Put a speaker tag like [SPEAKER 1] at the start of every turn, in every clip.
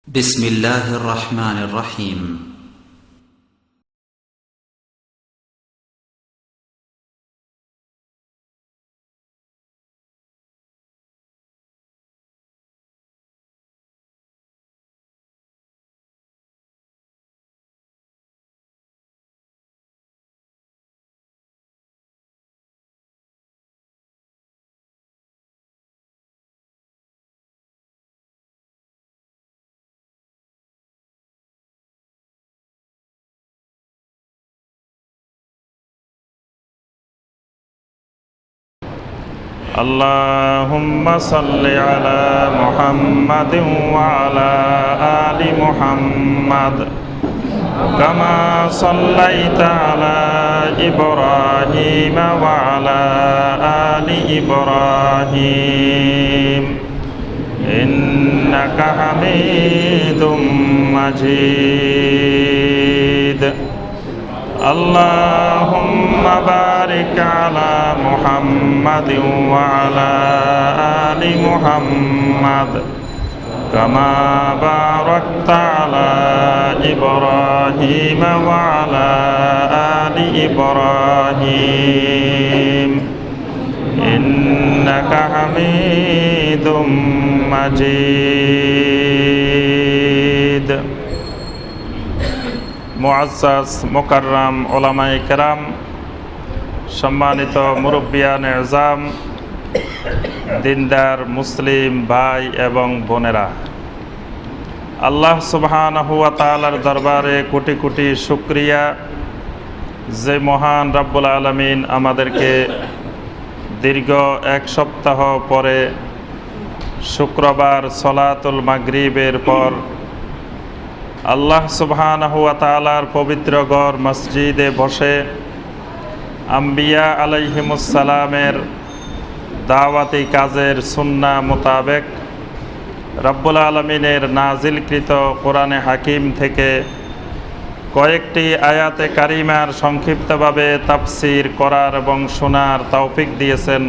[SPEAKER 1] بسم الله الرحمن الرحيم.
[SPEAKER 2] اللهم صل على محمد وعلى آل محمد كما صليت على إبراهيم وعلى آل إبراهيم إنك حميد مجيد. اللهم بارك على محمد وعلى آل محمد كما باركت على إبراهيم وعلى آل إبراهيم إنك حميد مجيد. মুআজ্জাজ মুকাররম উলামায়ে কেরাম, সম্মানিত মুরব্বিয়ানে এজাম, দিনদার মুসলিম ভাই এবং বোনেরা, আল্লাহ সুবহানাহু ওয়া তাআলার দরবারে কোটি কোটি শুকরিয়া যে মহান রব্বুল আলামিন আমাদেরকে দীর্ঘ এক সপ্তাহ পরে শুক্রবার সলাতুল মাগরিবের পর আল্লাহ সুবহানাহু ওয়া তাআলার পবিত্র ঘর মসজিদে বসে আম্বিয়া আলাইহিমুস সালামের দাওয়াতি কাজের সুন্নাহ মোতাবেক রব্বুল আলামিনের নাজিলকৃত কোরআনে হাকিম থেকে কয়েকটি আয়াতে কারিমার সংক্ষিপ্তভাবে তাফসীর করার এবং শোনার তৌফিক দিয়েছেন,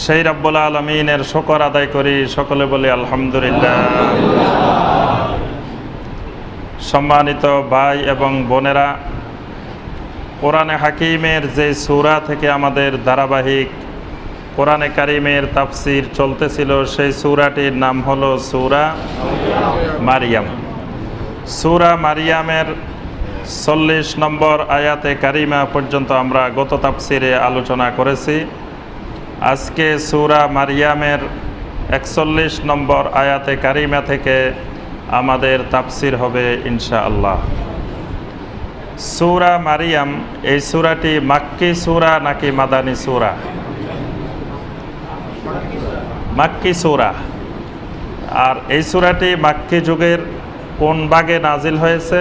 [SPEAKER 2] সেই রব্বুল আলামিনের শুকর আদায় করি। সকলে বলি আলহামদুলিল্লাহ। সম্মানিত ভাই এবং বোনেরা, কোরআনে হাকিমের যে সূরা থেকে আমাদের ধারাবাহিক কোরআনে কারিমের তাফসীর চলতেছিল, সেই সূরাটির নাম হলো সূরা মারিয়াম। সূরা মারিয়ামের 40 নম্বর আয়াতে কারিমা পর্যন্ত আমরা গত তাফসীরে আলোচনা করেছি। আজকে সূরা মারিয়ামের 41 নম্বর আয়াতে কারিমা থেকে আমাদের তাফসীর হবে ইনশাআল্লাহ। সূরা মারিয়াম, এই সূরাটি মাক্কি সূরা নাকি মাদানী সূরা? মাক্কি সূরা। আর এই সূরাটি মাক্কি যুগের কোন ভাগে নাজিল হয়েছে?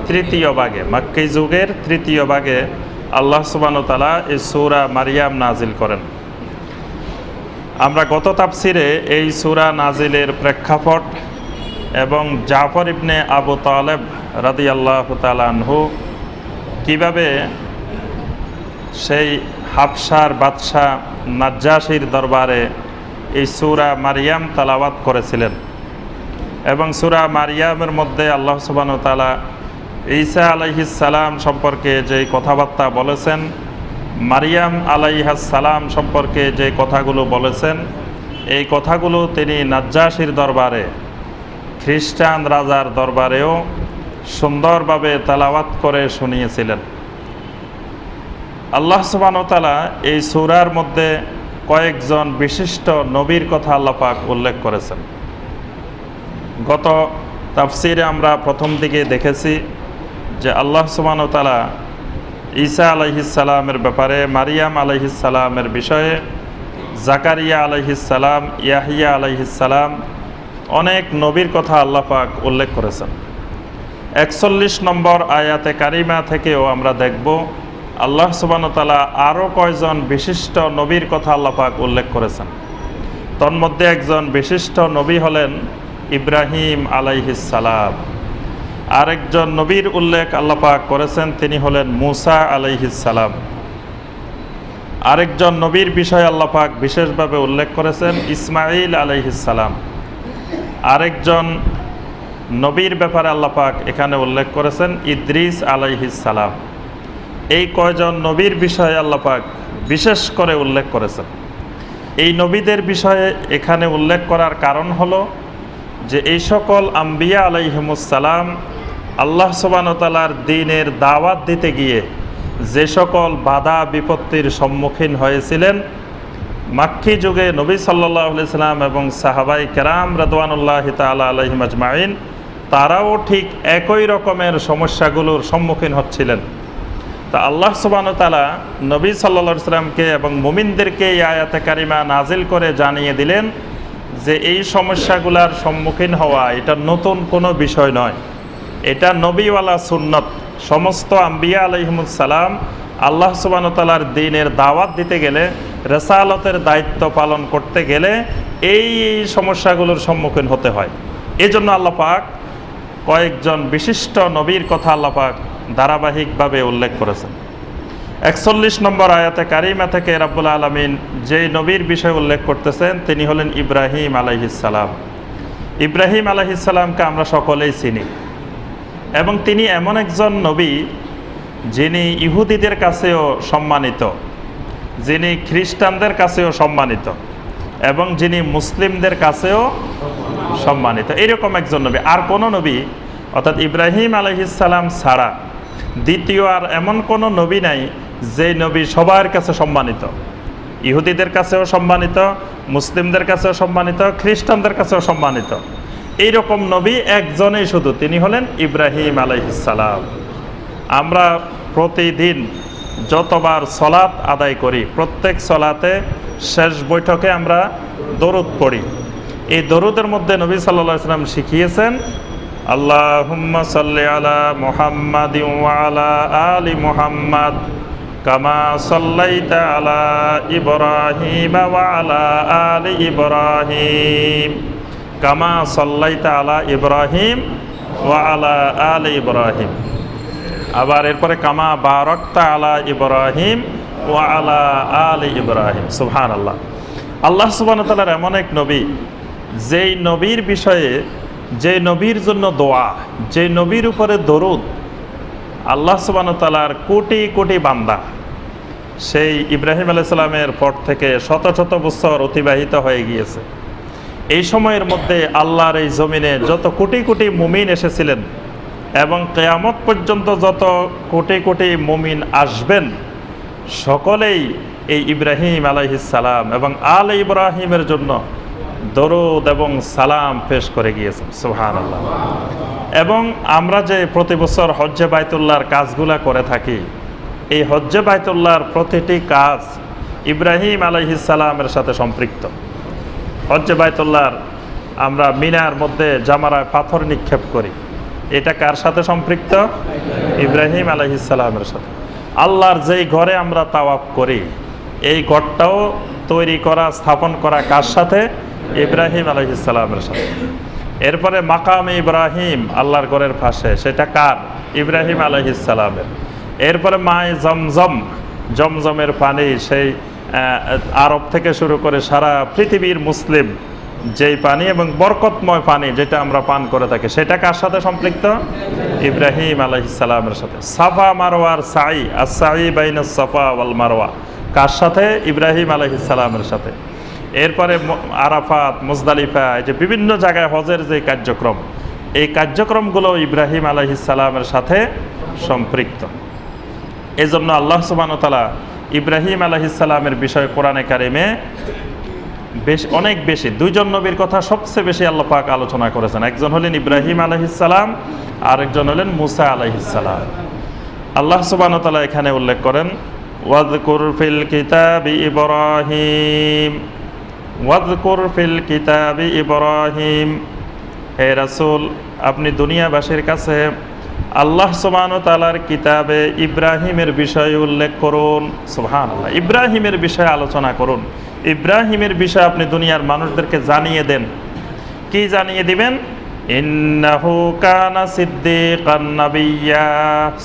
[SPEAKER 2] তৃতীয় ভাগে। মাক্কি যুগের তৃতীয় ভাগে আল্লাহ সুবহানাহু ওয়া তাআলা এই সূরা মারিয়াম নাজিল করেন। আমরা গত তাফসিরে এই সূরা নাজিলের প্রেক্ষাপট এবং জাফর ইবনে আবু তালেব রাদিয়াল্লাহু তাআলা আনহু কীভাবে সেই হাবশার বাদশাহ নাজ্জাশীর দরবারে এই সূরা মারিয়াম তেলাওয়াত করেছিলেন, এবং সূরা মারিয়ামের মধ্যে আল্লাহ সুবহানাহু ওয়া তাআলা ঈসা আলাইহিস সালাম সম্পর্কে যে কথাবার্তা বলেছেন, মারিয়াম আলাইহিস সালাম সম্পর্কে যে কথাগুলো বলেছেন, এই কথাগুলো তিনি নাজ্জাশীর দরবারে, খ্রিস্টান রাজার দরবারেও সুন্দরভাবে তেলাওয়াত করে শুনিয়েছিলেন। আল্লাহ সুবহানাহু ওয়া তাআলা এই সূরার মধ্যে কয়েকজন বিশিষ্ট নবীর কথা আল্লাহ পাক উল্লেখ করেছেন। গত তাফসীরে আমরা প্রথম দিকে দেখেছি যে আল্লাহ সুবহানাহু ওয়া তাআলা ঈসা আলাইহিস সালামের ব্যাপারে, মারিয়াম আলাইহিস সালামের বিষয়ে, জাকারিয়া আলাইহিস সালাম, ইয়াহিয়া আলাইহিস সালাম, অনেক নবীর কথা আল্লাহ পাক উল্লেখ করেছেন। 41 নম্বর আয়াতে কারিমা থেকেও আমরা দেখব আল্লাহ সুবহানাহু ওয়া তাআলা আরও কয়জন বিশিষ্ট নবীর কথা আল্লাহ পাক উল্লেখ করেছেন। তন্মধ্যে একজন বিশিষ্ট নবী হলেন ইব্রাহিম আলাইহিস সালাম। আরেকজন নবীর উল্লেখ আল্লাহ পাক করেছেন, তিনি হলেন মূসা আলাইহিস সালাম। আরেকজন নবীর বিষয়ে আল্লাহ পাক বিশেষভাবে উল্লেখ করেছেন ইসমাঈল আলাইহিস সালাম। আরেকজন নবীর ব্যাপারে আল্লাহ পাক এখানে উল্লেখ করেছেন ইদ্রিস আলাইহিস সালাম। এই কয়জন নবীর বিষয়ে আল্লাহ পাক বিশেষ করে উল্লেখ করেছেন। এই নবীদের বিষয়ে এখানে উল্লেখ করার কারণ হলো যে এই সকল আম্বিয়া আলাইহিমুস সালাম আল্লাহ সুবহানাহু ওয়া তাআলার দ্বীনের দাওয়াত দিতে গিয়ে যে সকল বাধা বিপত্তির সম্মুখীন হয়েছিলেন, মাক্কি যুগে নবী সাল্লাল্লাহু আলাইহি সাল্লাম এবং সাহাবায়ে কেরাম রাদওয়ানুল্লাহি তাআলা আলাইহিম আজমাইন তারাও ঠিক একই রকমের সমস্যাগুলোর সম্মুখীন হচ্ছিলেন। তা আল্লাহ সুবহানাহু ওয়া তাআলা নবী সাল্লাল্লাহু আলাইহি সাল্লামকে এবং মুমিনদেরকে এই আয়াতে কারিমা নাজিল করে জানিয়ে দিলেন যে এই সমস্যাগুলোর সম্মুখীন হওয়া এটা নতুন কোনো বিষয় নয়, এটা নবীওয়ালা সুন্নত। সমস্ত আম্বিয়া আলাইহিমুস সালাম আল্লাহ সুবহানাহু ওয়া তাআলার দ্বীনের দাওয়াত দিতে গেলে, রিসালাতের দায়িত্ব পালন করতে গেলে এই সমস্যাগুলোর সম্মুখীন হতে হয়। এই জন্য আল্লাহ পাক কয়েকজন বিশিষ্ট নবীর কথা আল্লাহ পাক ধারাবাহিকভাবে উল্লেখ করেছেন। ৪১ নম্বর আয়াতে কারিমা থেকে রাব্বুল আলামিন যেই নবীর বিষয় উল্লেখ করতেছেন তিনি হলেন ইব্রাহিম আলাইহিস সালাম। ইব্রাহিম আলাইহিস সালামকে আমরা সকলেই চিনি এবং তিনি এমন একজন নবী যিনি ইহুদিদের কাছেও সম্মানিত, যিনি খ্রিস্টানদের কাছেও সম্মানিত এবং যিনি মুসলিমদের কাছেও সম্মানিত। এরকম একজন নবী আর কোনো নবী অর্থাৎ ইব্রাহিম আলাইহিস সালাম ছাড়া দ্বিতীয় আর এমন কোনো নবী নাই যে নবী সবার কাছে সম্মানিত, ইহুদিদের কাছেও সম্মানিত, মুসলিমদের কাছেও সম্মানিত, খ্রিস্টানদের কাছেও সম্মানিত। এইরকম নবী একজনেই শুধু, তিনি হলেন ইব্রাহিম আলাইহিস সালাম। আমরা প্রতিদিন যতবার সলাত আদায় করি প্রত্যেক সলাতে শেষ বৈঠকে আমরা দরুদ পড়ি। এই দরুদের মধ্যে নবী সাল্লাল্লাহু আলাইহি ওয়াসাল্লাম শিখিয়েছেন আল্লাহুম্মা সাল্লি আলা মুহাম্মাদিন ওয়া আলা আলি মুহাম্মাদ কামা সাল্লাইতা আলা ইব্রাহিম ওয়া আলা আলি ইব্রাহিম কামা সাল্লাইতা আলা ইব্রাহিম ওয়া আলা আলি ইব্রাহিম। আবার এরপরে কামা বারাকতা আলা ইব্রাহিম ওয়া আলা আলি ইব্রাহিম। সুবহানাল্লাহ। আল্লাহ সুবহানাহু ওয়া তাআলার এমন এক নবী যেই নবীর বিষয়ে, যে নবীর জন্য দোয়া, যে নবীর উপরে দরুদ, আল্লাহ সুবহানাহু ওয়া তাআলার কোটি কোটি বান্দা সেই ইব্রাহিম আলাইহিস সালামের পর থেকে শত শত বছর অতিবাহিত হয়ে গিয়েছে। এই সময়ের মধ্যে আল্লাহর এই জমিনে যত কোটি কোটি মুমিন এসেছিলেন এবং কিয়ামত পর্যন্ত যত কোটি কোটি মুমিন আসবেন সকলেই এই ইব্রাহিম আলাইহিস সালাম এবং আলে ইব্রাহিমের জন্য দরুদ এবং সালাম পেশ করে গিয়েছেন। সুবহানাল্লাহ। এবং আমরা যে প্রতি বছর হজ্জে বাইতুল্লাহর কাজগুলা করে থাকি, এই হজ্জে বাইতুল্লাহর প্রতিটি কাজ ইব্রাহিম আলাইহিস সালামের সাথে সম্পৃক্ত। হজ্জে বাইতুল্লাহর আমরা মিনার মধ্যে জামারায় পাথর নিক্ষেপ করি, এটা কার সাথে সম্পৃক্ত? ইব্রাহিম আলাইহিস সালামের সাথে। আল্লাহর যেই ঘরে আমরা তাওয়াফ করি এই ঘরটাও তৈরি করা, স্থাপন করা কার সাথে? ইব্রাহিম আলাইহিস সালামের সাথে। এরপরে মাকামে ইব্রাহিম আল্লাহর ঘরের পাশে, সেটা কার? ইব্রাহিম আলাইহিস সালামের। এরপরে মায়ে জমজম, জমজমের পানি সেই আরব থেকে শুরু করে সারা পৃথিবীর মুসলিম যেই পানি এবং বরকতময় পানি যেটা আমরা পান করে থাকি সেটা কার সাথে সম্পৃক্ত? ইব্রাহিম আলাইহিস সালামের সাথে। সাফা মারওয়ার সাই, আস-সাই বাইনাস সাফা ওয়াল মারওয়া কার সাথে? ইব্রাহিম আলাইহিস সালামের সাথে। এরপরে আরাফাত, মুজদালিফা, এই যে বিভিন্ন জায়গায় হজের যে কার্যক্রম, এই কার্যক্রমগুলো ইব্রাহিম আলাইহিস সালামের সাথে সম্পৃক্ত। এই জন্য আল্লাহ সুবহানাহু ওয়া তাআলা ইব্রাহিম আলাইহিস সালামের বিষয়ে কোরআনে কারিমে অনেক বেশি, দুইজন নবীর কথা সবচেয়ে বেশি আল্লাহ পাক আলোচনা করেছেন। একজন হলেন ইব্রাহিম আলাইহিস সালাম, আর একজন হলেন মুসা আলাইহিস সালাম। আল্লাহ সুবহানাহু ওয়া তাআলা এখানে উল্লেখ করেন ওয়াযকুর ফিল কিতাবি ইব্রাহিম, ওয়াযকুর ফিল কিতাবি ইব্রাহিম। হে রাসূল, আপনি দুনিয়াবাসীর কাছে আল্লাহ সুবহানাহু ওয়া তাআলার কিতাবে ইব্রাহিমের বিষয়ে উল্লেখ করুন। সুবহানাল্লাহ। ইব্রাহিমের বিষয়ে আলোচনা করুন, ইব্রাহিমের বিষয়ে আপনি দুনিয়ার মানুষদেরকে জানিয়ে দেন। কি জানিয়ে দিবেন? ইন্নাহু কানা সিদ্দিকান নাবিয়্যা।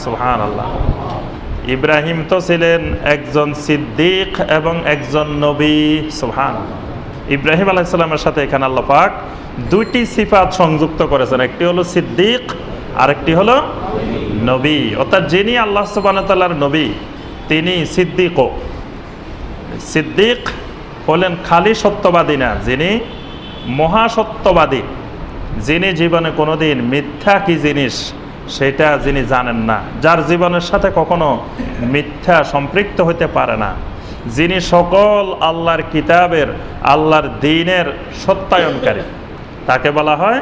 [SPEAKER 2] সুবহানাল্লাহ। ইব্রাহিম তো ছিলেন একজন সিদ্দিক এবং একজন নবী। সুবহানাল্লাহ। ইব্রাহিম আলাইহিস সালামের সাথে এখানে আল্লাহ পাক দুইটি সিফাত সংযুক্ত করেছেন, একটি হলো সিদ্দিক আর একটি হলো নবী। অর্থাৎ যিনি আল্লাহ সুবহানাহু ওয়া তাআলার নবী তিনি সিদ্দিকও। সিদ্দিক হলেন খালি সত্যবাদী না, যিনি মহাসত্যবাদী, যিনি জীবনে কোনোদিন মিথ্যা কি জিনিস সেটা যিনি জানেন না, যার জীবনের সাথে কখনো মিথ্যা সম্পৃক্ত হতে পারে না, যিনি সকল আল্লাহর কিতাবের আল্লাহর দ্বীনের সত্যায়নকারী, তাকে বলা হয়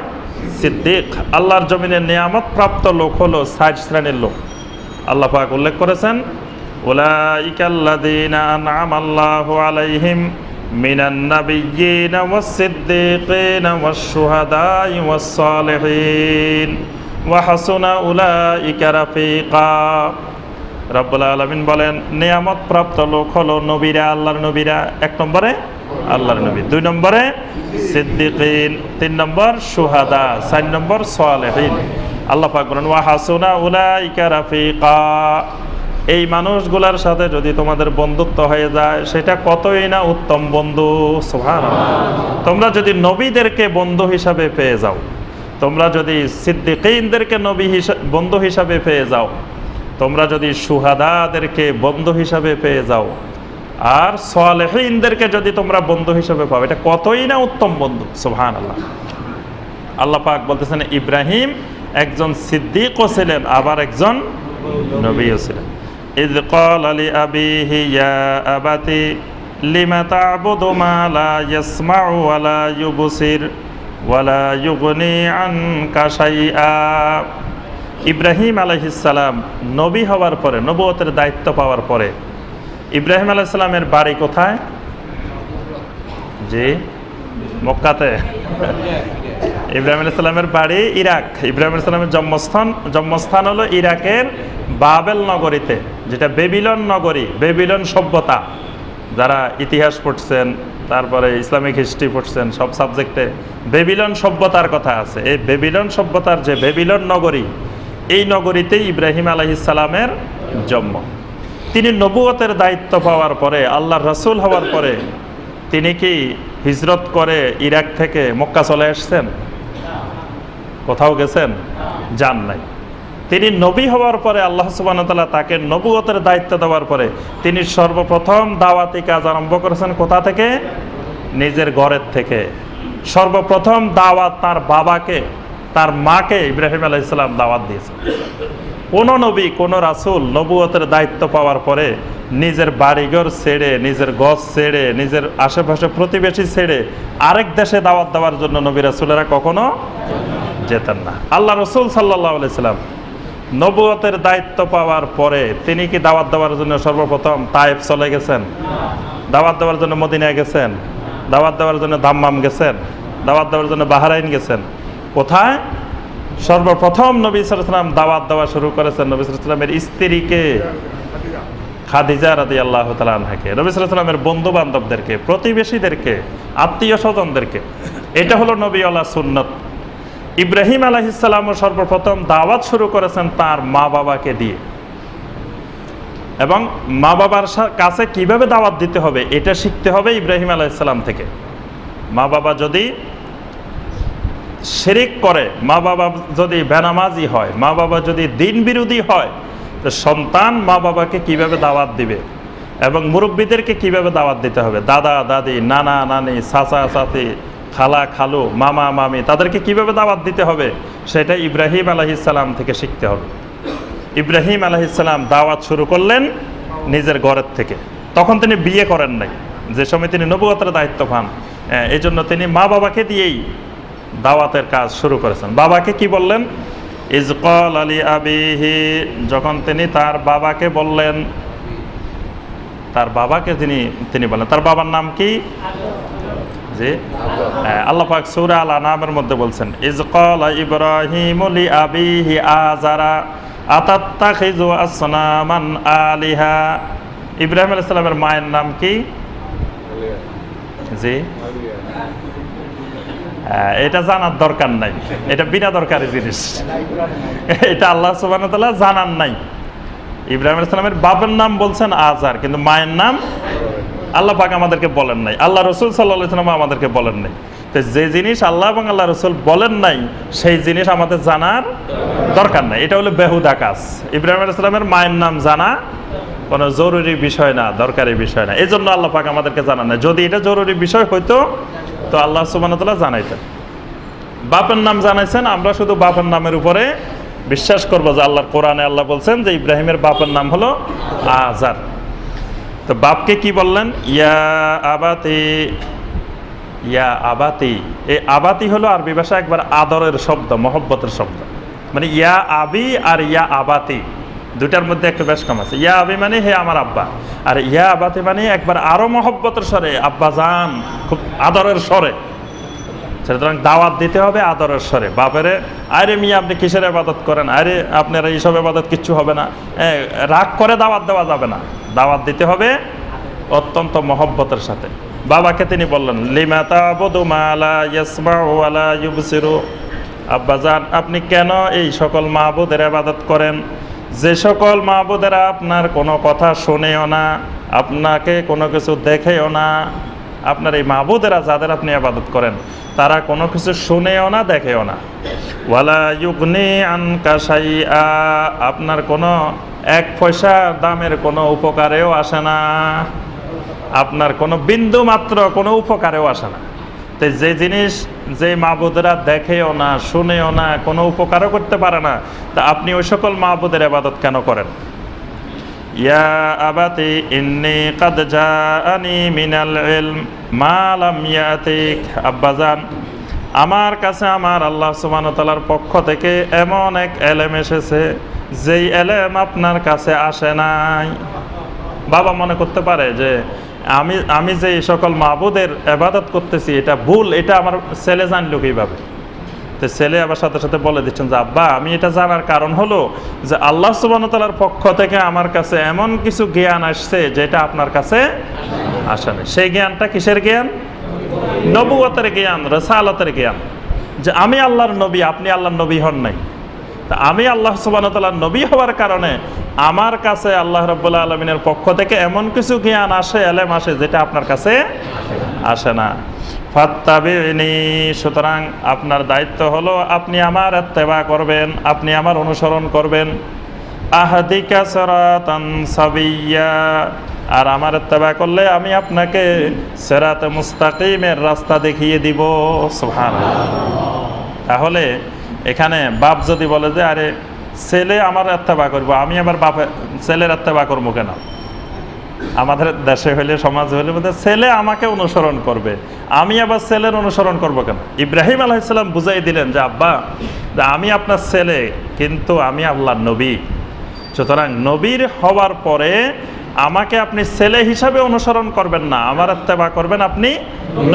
[SPEAKER 2] সিদ্দিক। আল্লাহর জমিনের নিয়ামত প্রাপ্ত লোক হলো ৬০ শ্রেণীর লোক। আল্লাহ পাক উল্লেখ করেছেন, উলাইকাল্লাযীনা আন'আমাল্লাহু আলাইহিম মিনান নাবিয়্যিনা ওয়াস-সিদ্দীকিনা ওয়াশ-শুহাদা'i ওয়াস-সালিহিন ওয়া হাসুনা উলাইকা রাফীকা। রব্বুল আলামিন বলেন, নিয়ামত প্রাপ্ত লোক হলো নবীরা, আল্লাহর নবীরা। ১ নম্বরে আল্লাহর নবী, ২ নম্বরে সিদ্দিকিন, ৩ নম্বর শুহাদা, ৪ নম্বর সালেহিন। আল্লাহ পাক বলেন, ওয়া হাসুনা উলাইকা রাফীকা। এই মানুষগুলোর সাথে যদি তোমাদের বন্ধুত্ব হয়ে যায় সেটা কতই না উত্তম বন্ধু। সুবহানাল্লাহ। তোমরা যদি নবীদেরকে বন্ধু হিসাবে পেয়ে যাও, তোমরা যদি সিদ্দিকিনদেরকে বন্ধু হিসাবে পেয়ে যাও, তোমরা যদি শুহাদাদেরকে বন্ধু হিসাবে পেয়ে যাও, আর সালেহিনদেরকে যদি তোমরা বন্ধু হিসাবে পাও, এটা কতই না উত্তম বন্ধু। সুবহানাল্লাহ। আল্লাহ পাক বলতেছেন, ইব্রাহিম একজন সিদ্দিকও ছিলেন, আবার একজন নবীও ছিলেন। ইয ক্বালা লিআবিহি ইয়া আবাতি লিমা তা'বুদু মা লা ইয়াসমা'ু ওয়া লা ইউবসির ওয়া লা ইউগনি আনকা শাইআ। ইব্রাহিম আলাইহিস সালাম নবী হওয়ার পরে, নবুয়তের দায়িত্ব পাওয়ার পরে, ইব্রাহিম আলাইহিস সালামের বাড়ি কোথায়? জি, মক্কাতে। ইব্রাহিম আলাইহিস সালামের বাড়ি ইরাক। ইব্রাহিম আলাইহিস সালামের জন্মস্থান হলো ইরাকের বাবেল নগরীতে, যেটা বেবিলন নগরী, বেবিলন সভ্যতা। যারা ইতিহাস পড়ছেন, তারপরে ইসলামিক হিস্ট্রি পড়ছেন, সব সাবজেক্টে বেবিলন সভ্যতার কথা আছে। এই বেবিলন সভ্যতার যে বেবিলন নগরী, এই নগরীতেই ইব্রাহিম আলাইহিস সালামের জন্ম। তিনি নবুয়তের দায়িত্ব পাওয়ার পরে, আল্লাহর রাসূল হওয়ার পরে, তিনি কি হিজরত করে ইরাক থেকে মক্কা চলে আসছেন? কোথাও গেছেন? যান নাই। তিনি নবী হওয়ার পরে আল্লাহ সুবহানাহু ওয়া তাআলা তাকে নবুয়তের দায়িত্ব দেওয়ার পরে তিনি সর্বপ্রথম দাওয়াতি কাজ আরম্ভ করেছেন কোথা থেকে? নিজের ঘরের থেকে। সর্বপ্রথম দাওয়াত তার বাবাকে, তার মাকে ইব্রাহিম আলাইহিস সালাম দাওয়াত দিয়েছেন। কোন নবী, কোন রাসূল নবুয়তের দায়িত্ব পাওয়ার পরে নিজের বাড়িঘর ছেড়ে, নিজের গছ ছেড়ে, নিজের আশেপাশে প্রতিবেশী ছেড়ে আরেক দেশে দাওয়াত দেওয়ার জন্য নবী রাসূলেরা কখনো যেতেন না। আল্লাহ রাসূল সাল্লাল্লাহু আলাইহি সাল্লাম নবুয়তের দায়িত্ব পাওয়ার পরে তিনি কি দাওয়াত দেওয়ার জন্য সর্বপ্রথম তায়েফ চলে গেছেন? দাওয়াত দেওয়ার জন্য মদিনায় গেছেন? দাওয়াত দেওয়ার জন্য দাম্মাম গেছেন? দাওয়াত দেওয়ার জন্য বাহরাইন গেছেন? কোথায়? সর্বপ্রথম নবী সাল্লাল্লাহু আলাইহি ওয়াসাল্লাম দাওয়াত দেওয়া শুরু করেছেন নবী সাল্লাল্লাহু আলাইহি ওয়াসাল্লামের স্ত্রীকে, খাদিজা রাদিয়াল্লাহু তাআলা আনহাকে, নবী সাল্লাল্লাহু আলাইহি ওয়াসাল্লামের বন্ধু বান্ধবদেরকে, প্রতিবেশীদেরকে, আত্মীয় স্বজনদেরকে। এটা হলো নবীওয়ালা সুন্নত। ইব্রাহিম আলাইহিস সালামও সর্বপ্রথম দাওয়াত শুরু করেছেন তার মা বাবাকে দিয়ে, এবং মা বাবার কাছে কিভাবে দাওয়াত দিতে হবে এটা শিখতে হবে ইব্রাহিম আলাইহিস সালাম থেকে। মা বাবা যদি শিরিক করে, মা বাবা যদি বেনামাজি হয়, মা বাবা যদি দিন বিরোধী হয়, তো সন্তান মা বাবাকে কিভাবে দাওয়াত দিবে এবং মুরব্বীদেরকে কিভাবে দাওয়াত দিতে হবে, দাদা দাদি, নানা নানি, চাচা চাচি, খালা খালু, মামা মামি, তাদেরকে কিভাবে দাওয়াত দিতে হবে সেটা ইব্রাহিম আলাইহিস সালাম থেকে শিখতে হবে। ইব্রাহিম আলাইহিস সালাম দাওয়াত শুরু করলেন নিজের ঘরের থেকে। তখন তিনি বিয়ে করেন নাই, যে সময় তিনি নবুয়তের দায়িত্ব পান, এই জন্য তিনি মা বাবাকে দিয়েই দাওয়াতের কাজ শুরু করেছেন। বাবাকে কি বললেন? ইয ক্বালা লিআবিহি, যখন তিনি তার বাবাকে বললেন, তার বাবাকে তিনি বললেন, তার বাবার নাম কি? জি, আল্লাহ পাক সূরা আল আনআমের মধ্যে বলছেন, ইয ক্বালা ইব্রাহিমু লিআবিহি আযারা আতাত্তাখিযু আসনামান আলিহা। ইব্রাহিম আলাইহিস সালামের মায়ের নাম কি? জি, এটা জানার দরকার নাই, এটা বিনা দরকারি জিনিস, এটা আল্লাহ সুবহানাহু ওয়া তাআলা জানান নাই। ইব্রাহিম আলাইহিস সালামের বাবার নাম বলছেন আজার, কিন্তু মায়ের নাম আল্লাহ পাক আমাদেরকে বলেন নাই, আল্লাহ রাসূল সাল্লাল্লাহু আলাইহি ওয়াসাল্লাম আমাদেরকে বলেন নাই। তো যে জিনিস আল্লাহ এবং আল্লাহ রসুল বলেন নাই সেই জিনিস আমাদের জানার দরকার নাই, এটা হলো বেহুদা কাজ। ইব্রাহিম আলাইহিস সালামের মায়ের নাম জানা কোনো জরুরি বিষয় না, দরকারি বিষয় না, এই জন্য আল্লাহ পাক আমাদেরকে জানান না। যদি এটা জরুরি বিষয় হইতো তো আল্লাহ সুবহানাহু ওয়া তাআলা জানাইতেন। বাপের নাম জানাইছেন, আমরা শুধু বাপের নামের উপরে বিশ্বাস করবো যে আল্লাহর কোরআনে আল্লাহ বলছেন যে ইব্রাহিমের বাপের নাম হলো আজার। তো বাপকে কি বললেন? ইয়া আবাতি, ইয়া আবাতি। এই আবাতি হলো আরবি ভাষা একবার আদরের শব্দ, মহব্বতের শব্দ। মানে ইয়া আবি আর ইয়া আবাতি দুটার মধ্যে একটু বেশ কম আছে। ইয়া আবি মানে হে আমার আব্বা, আর ইয়া আবাতি মানে একবার আরো মহব্বতের স্বরে, আব্বা জান, খুব আদরের স্বরে। সুতরাং দাওয়াত দিতে হবে আদরের স্বরে। বাপেরে আরে মিয়া আপনি কিসের ইবাদত করেন, আরে আপনার এইসব ইবাদত কিচ্ছু হবে না, রাগ করে দাওয়াত দেওয়া যাবে না। দাওয়াত দিতে হবে অত্যন্ত মহব্বতের সাথে। বাবাকে তিনি বললেন লিমা তা'বুদু মা লা ইয়াসমাউ ওয়া লা ইউবসিরু, আব্বাজান আপনি কেন এই সকল মাবুদের ইবাদত করেন যে সকল মাবুদেরা আপনার কোনো কথা শুনেও না, আপনাকে কোনো কিছু দেখেও না। আপনার এই মাবুদেরা যাদের আপনি ইবাদত করেন তারা কোনো কিছু শুনেও না, দেখেও না। ওয়ালা ইউগনি আনকা শাইআ, আপনার কোনো এক পয়সা দামের কোনো উপকারেও আসে না, আপনার কোনো বিন্দু মাত্র কোনো উপকারেও আসে না। তো যে জিনিস যে মাবুদেরা দেখেও না, শুনেও না, কোনো উপকারও করতে পারে না, তা আপনি ওই সকল মাবুদের ইবাদত কেন করেন? ইয়া আবাতি ইন্নী কাদ জাআনি মিনাল ইলম মা লাম ইয়াতিক, আব্বাজান আমার কাছে আমার আল্লাহ সুবহানাহু ওয়া তাআলার পক্ষ থেকে এমন এক এলেম এসেছে যেই এলেম আপনার কাছে আসে নাই। বাবা মনে করতে পারে যে আমি যে সকল মাবুদের ইবাদত করতেছি এটা ভুল, এটা আমার ছেলে জানলো কিভাবে? তো ছেলে আবার সাথে সাথে বলে দিচ্ছেন যে আব্বা আমি এটা জানার কারণ হলো যে আল্লাহ সুবহানাহু ওয়া তাআলার পক্ষ থেকে আমার কাছে এমন কিছু জ্ঞান আসছে যেটা আপনার কাছে আসে না। সেই জ্ঞানটা কিসের জ্ঞান? নবুয়তের জ্ঞান, রিসালাতের জ্ঞান, যে আমি আল্লাহর নবী, আপনি আল্লাহর নবী হন নাই। তা আমি আল্লাহ সুবহানাহু ওয়া তাআলার নবী হওয়ার কারণে আমার কাছে আল্লাহ রাব্বুল আলামিনের পক্ষ থেকে এমন কিছু জ্ঞান আসে, এলেম আসে যেটা আপনার কাছে আসে না। ফাত্তাবিনি, সুতরাং আপনার দায়িত্ব হলো আপনি আমার ইত্তেবা করবেন, আপনি আমার অনুসরণ করবেন। আহদিকা সিরাতান সাবিয়্যা, আর আমার ইত্তেবা করলে আমি আপনাকে সিরাতে মুস্তাকিমের রাস্তা দেখিয়ে দিব। সুবহানাল্লাহ। তাহলে এখানে বাপ যদি বলে যে আরে ছেলে আমার ইত্তেবা করব, আমি আবার বাপের ছেলের ইত্তেবা করবো কেন? আমাদের দেশে হইলে, সমাজ হইলে ছেলে আমাকে অনুসরণ করবে, আমি আবার ছেলের অনুসরণ করব কেন? ইব্রাহিম আলাইহিস সালাম বুঝাই দিলেন যে আব্বা আমি আপনার ছেলে, কিন্তু আমি আল্লাহর নবী। সুতরাং নবীর হওয়ার পরে আমাকে আপনি ছেলে হিসাবে অনুসরণ করবেন না, আমার ইত্তেবা করবেন আপনি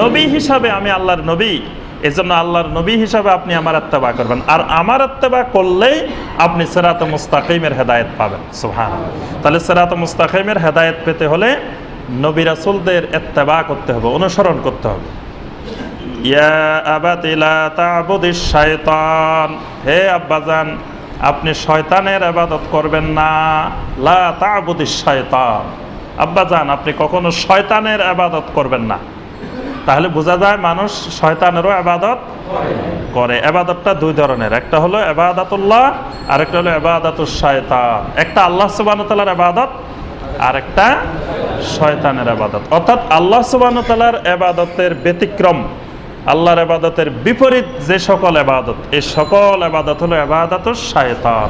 [SPEAKER 2] নবী হিসাবে। আমি আল্লাহর নবী, এজন্য আল্লাহর নবী হিসাবে আপনি আমার ইত্তেবা করবেন, আর আমার ইত্তেবা করলেই আপনি সিরাতে মুস্তাকিমের হেদায়েত পাবেন। সুবহানাল্লাহ। তাহলে সিরাতে মুস্তাকিমের হেদায়েত পেতে হলে নবী রাসূলদের ইত্তেবা করতে হবে, অনুসরণ করতে হবে। ইয়া আবাতি লা তা'বুদিশ শায়তান, হে আব্বাজান আপনি শয়তানের ইবাদত করবেন না। লা তা'বুদিশ শায়তান, আব্বাজান আপনি কখনো শয়তানের ইবাদত করবেন না। তাহলে বোঝা যায় মানুষ শয়তানেরও ইবাদত করে। ইবাদতটা দুই ধরনের, একটা হলো ইবাদাতুল্লাহ আর একটা হলো ইবাদাতুশ শায়তান। একটা আল্লাহ সুবহানাহু ওয়া তাআলার ইবাদত আর একটা শয়তানের ইবাদত। অর্থাৎ আল্লাহ সুবহানাহু ওয়া তাআলার ইবাদতের ব্যতিক্রম, আল্লাহর ইবাদতের বিপরীত যে সকল ইবাদত, এই সকল ইবাদত হলো ইবাদাতুশ শায়তান।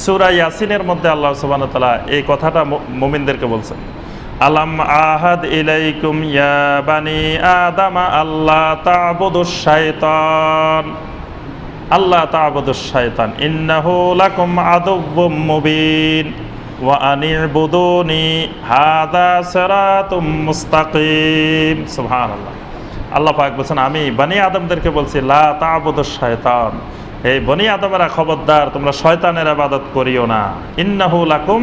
[SPEAKER 2] সূরা ইয়াসিনের মধ্যে আল্লাহ সুবহানাহু ওয়া তাআলা এই কথাটা মুমিনদেরকে বলছেন, আলাম আহাদ ইলাইকুম ইয়া বানি আদম আল্লাহ তা'বুদুশ শায়তান, আল্লাহ তা'বুদুশ শায়তান ইন্নাহু লাকুম আদুউম মুবিন ওয়া আনি'বুদুনি হাযা সিরাতুম মুস্তাকিম। সুবহানাল্লাহ। আল্লাহ পাক বলেন আমি বনি আদমদেরকে বলছি লা তা'বুদুশ শায়তান, এই বনি আদমেরা খবরদার তোমরা শয়তানের ইবাদত করিও না। ইন্নাহু লাকুম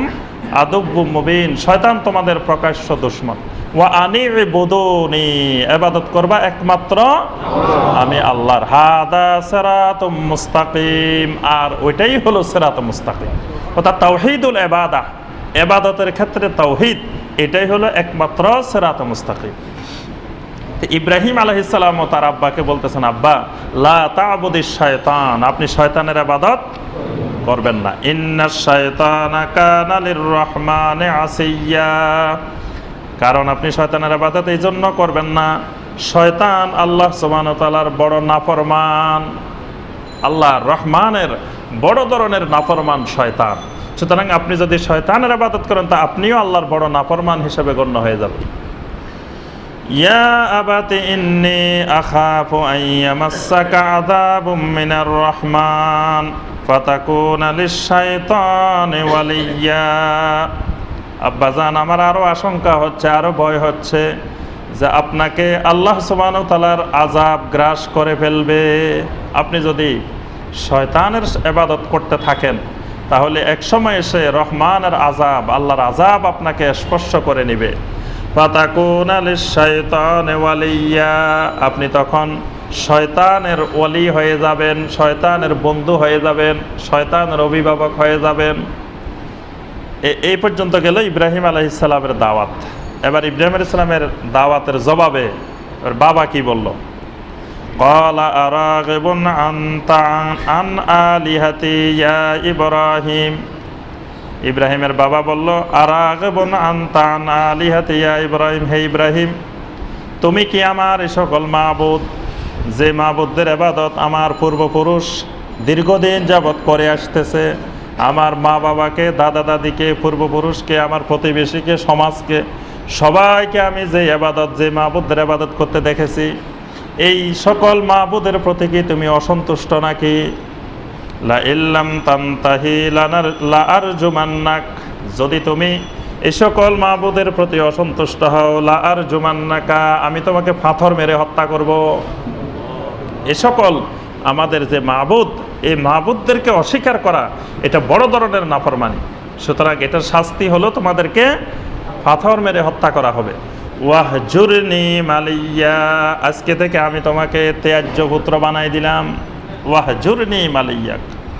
[SPEAKER 2] আদুউম মুবিন, শয়তান তোমাদের প্রকাশ্য দুশমন। ওয়া আনি'বুদুনি, ইবাদত করবা একমাত্র আমি আল্লাহর। হাদা সিরাতুম মুস্তাকিম, আর ওইটাই হলো সিরাতুম মুস্তাকিম। অর্থাৎ তাওহীদুল ইবাদাহ, ইবাদতের ক্ষেত্রে তাওহীদ, এটাই হলো একমাত্র সিরাতুম মুস্তাকিম। তো ইব্রাহিম আলাইহিস সালাম ও তার আব্বাকে বলতেছেন, আব্বা লা তা'বুদিশ শায়তান, আপনি শয়তানের ইবাদত করবেন না। ইন্নাশ শায়তানা কানা লির-রহমানি আসিয়া, কারণ আপনি শয়তানের ইবাদত এই জন্য করবেন না, শয়তান আল্লাহ সুবহানাহু ওয়া তাআলার বড় নাফরমান, আল্লাহ রহমানের বড় ধরনের নাফরমান শয়তান। সুতরাং আপনি যদি শয়তানের ইবাদত করেন তা আপনিও আল্লাহর বড় নাফরমান হিসেবে গণ্য হয়ে যাবেন। ইয়া আবাতি ইন্নী আখাফু আন ইয়ামাসসাকা আযাবুম মিনার রহমান ফাতাকুনা লিশ-শাইতানি ওয়ালিয়্যা। আব্বাজান, আমার আরো আশঙ্কা হচ্ছে, আরো ভয় হচ্ছে যে আপনাকে আল্লাহ সুবহানাহু ওয়া তাআলার আযাব গ্রাস করে ফেলবে। আপনি যদি শয়তানের ইবাদত করতে থাকেন তাহলে একসময় এসে রহমানের আযাব, আল্লাহর আযাব আপনাকে স্পর্শ করে নেবে। ফাতাকুনা লিশ-শাইতানি ওয়ালিয়্যা, আপনি তখন শয়তানের ওলি হয়ে যাবেন, শয়তানের বন্ধু হয়ে যাবেন, শয়তানের অভিভাবক হয়ে যাবেন। এই পর্যন্ত গেল ইব্রাহিম আলাইহিস সালামের দাওয়াত। এবার ইব্রাহিম আলাইহিস সালামের দাওয়াতের জবাবে ওর বাবা কি বলল? ক্বালা আরাগিবুন আনতা আন আলিহাতি ইয়া ইব্রাহিম। ইব্রাহিমের বাবা বলল, আরাগিবুন আনতা আন আলিহাতি ইয়া ইব্রাহিম, হে ইব্রাহিম, তুমি কি আমার এই সকল মাবুদ, যে মাবুদদের ইবাদত আমার পূর্বপুরুষ দীর্ঘদিন যাবৎ করে আসতেছে, আমার মা বাবাকে, দাদা দাদিকে, পূর্বপুরুষকে, আমার প্রতিবেশীকে, সমাজকে, সবাইকে আমি যে ইবাদত, যে মাবুদের ইবাদত করতে দেখেছি, এই সকল মাবুদের প্রতি কি তুমি অসন্তুষ্ট নাকি? লা ইল্লাম তানতাহি লাআরজুমান্নাক, যদি তুমি এই সকল মাবুদের প্রতি অসন্তুষ্ট হও, লাআরজুমান্নাকা, আমি তোমাকে পাথর মেরে হত্যা করব। এ সকল আমাদের যে মাবুদ, এই মাবুদদেরকে অস্বীকার করা এটা বড় ধরনের নাফরমানি। সুতরাং এটার শাস্তি হলো তোমাদেরকে পাথর মেরে হত্যা করা হবে। ওয়াহজুরনি মালিয়া, আজকে থেকে আমি তোমাকে ত্যায্য পুত্র বানাই দিলাম। ওয়াহজুরনি মালিয়া,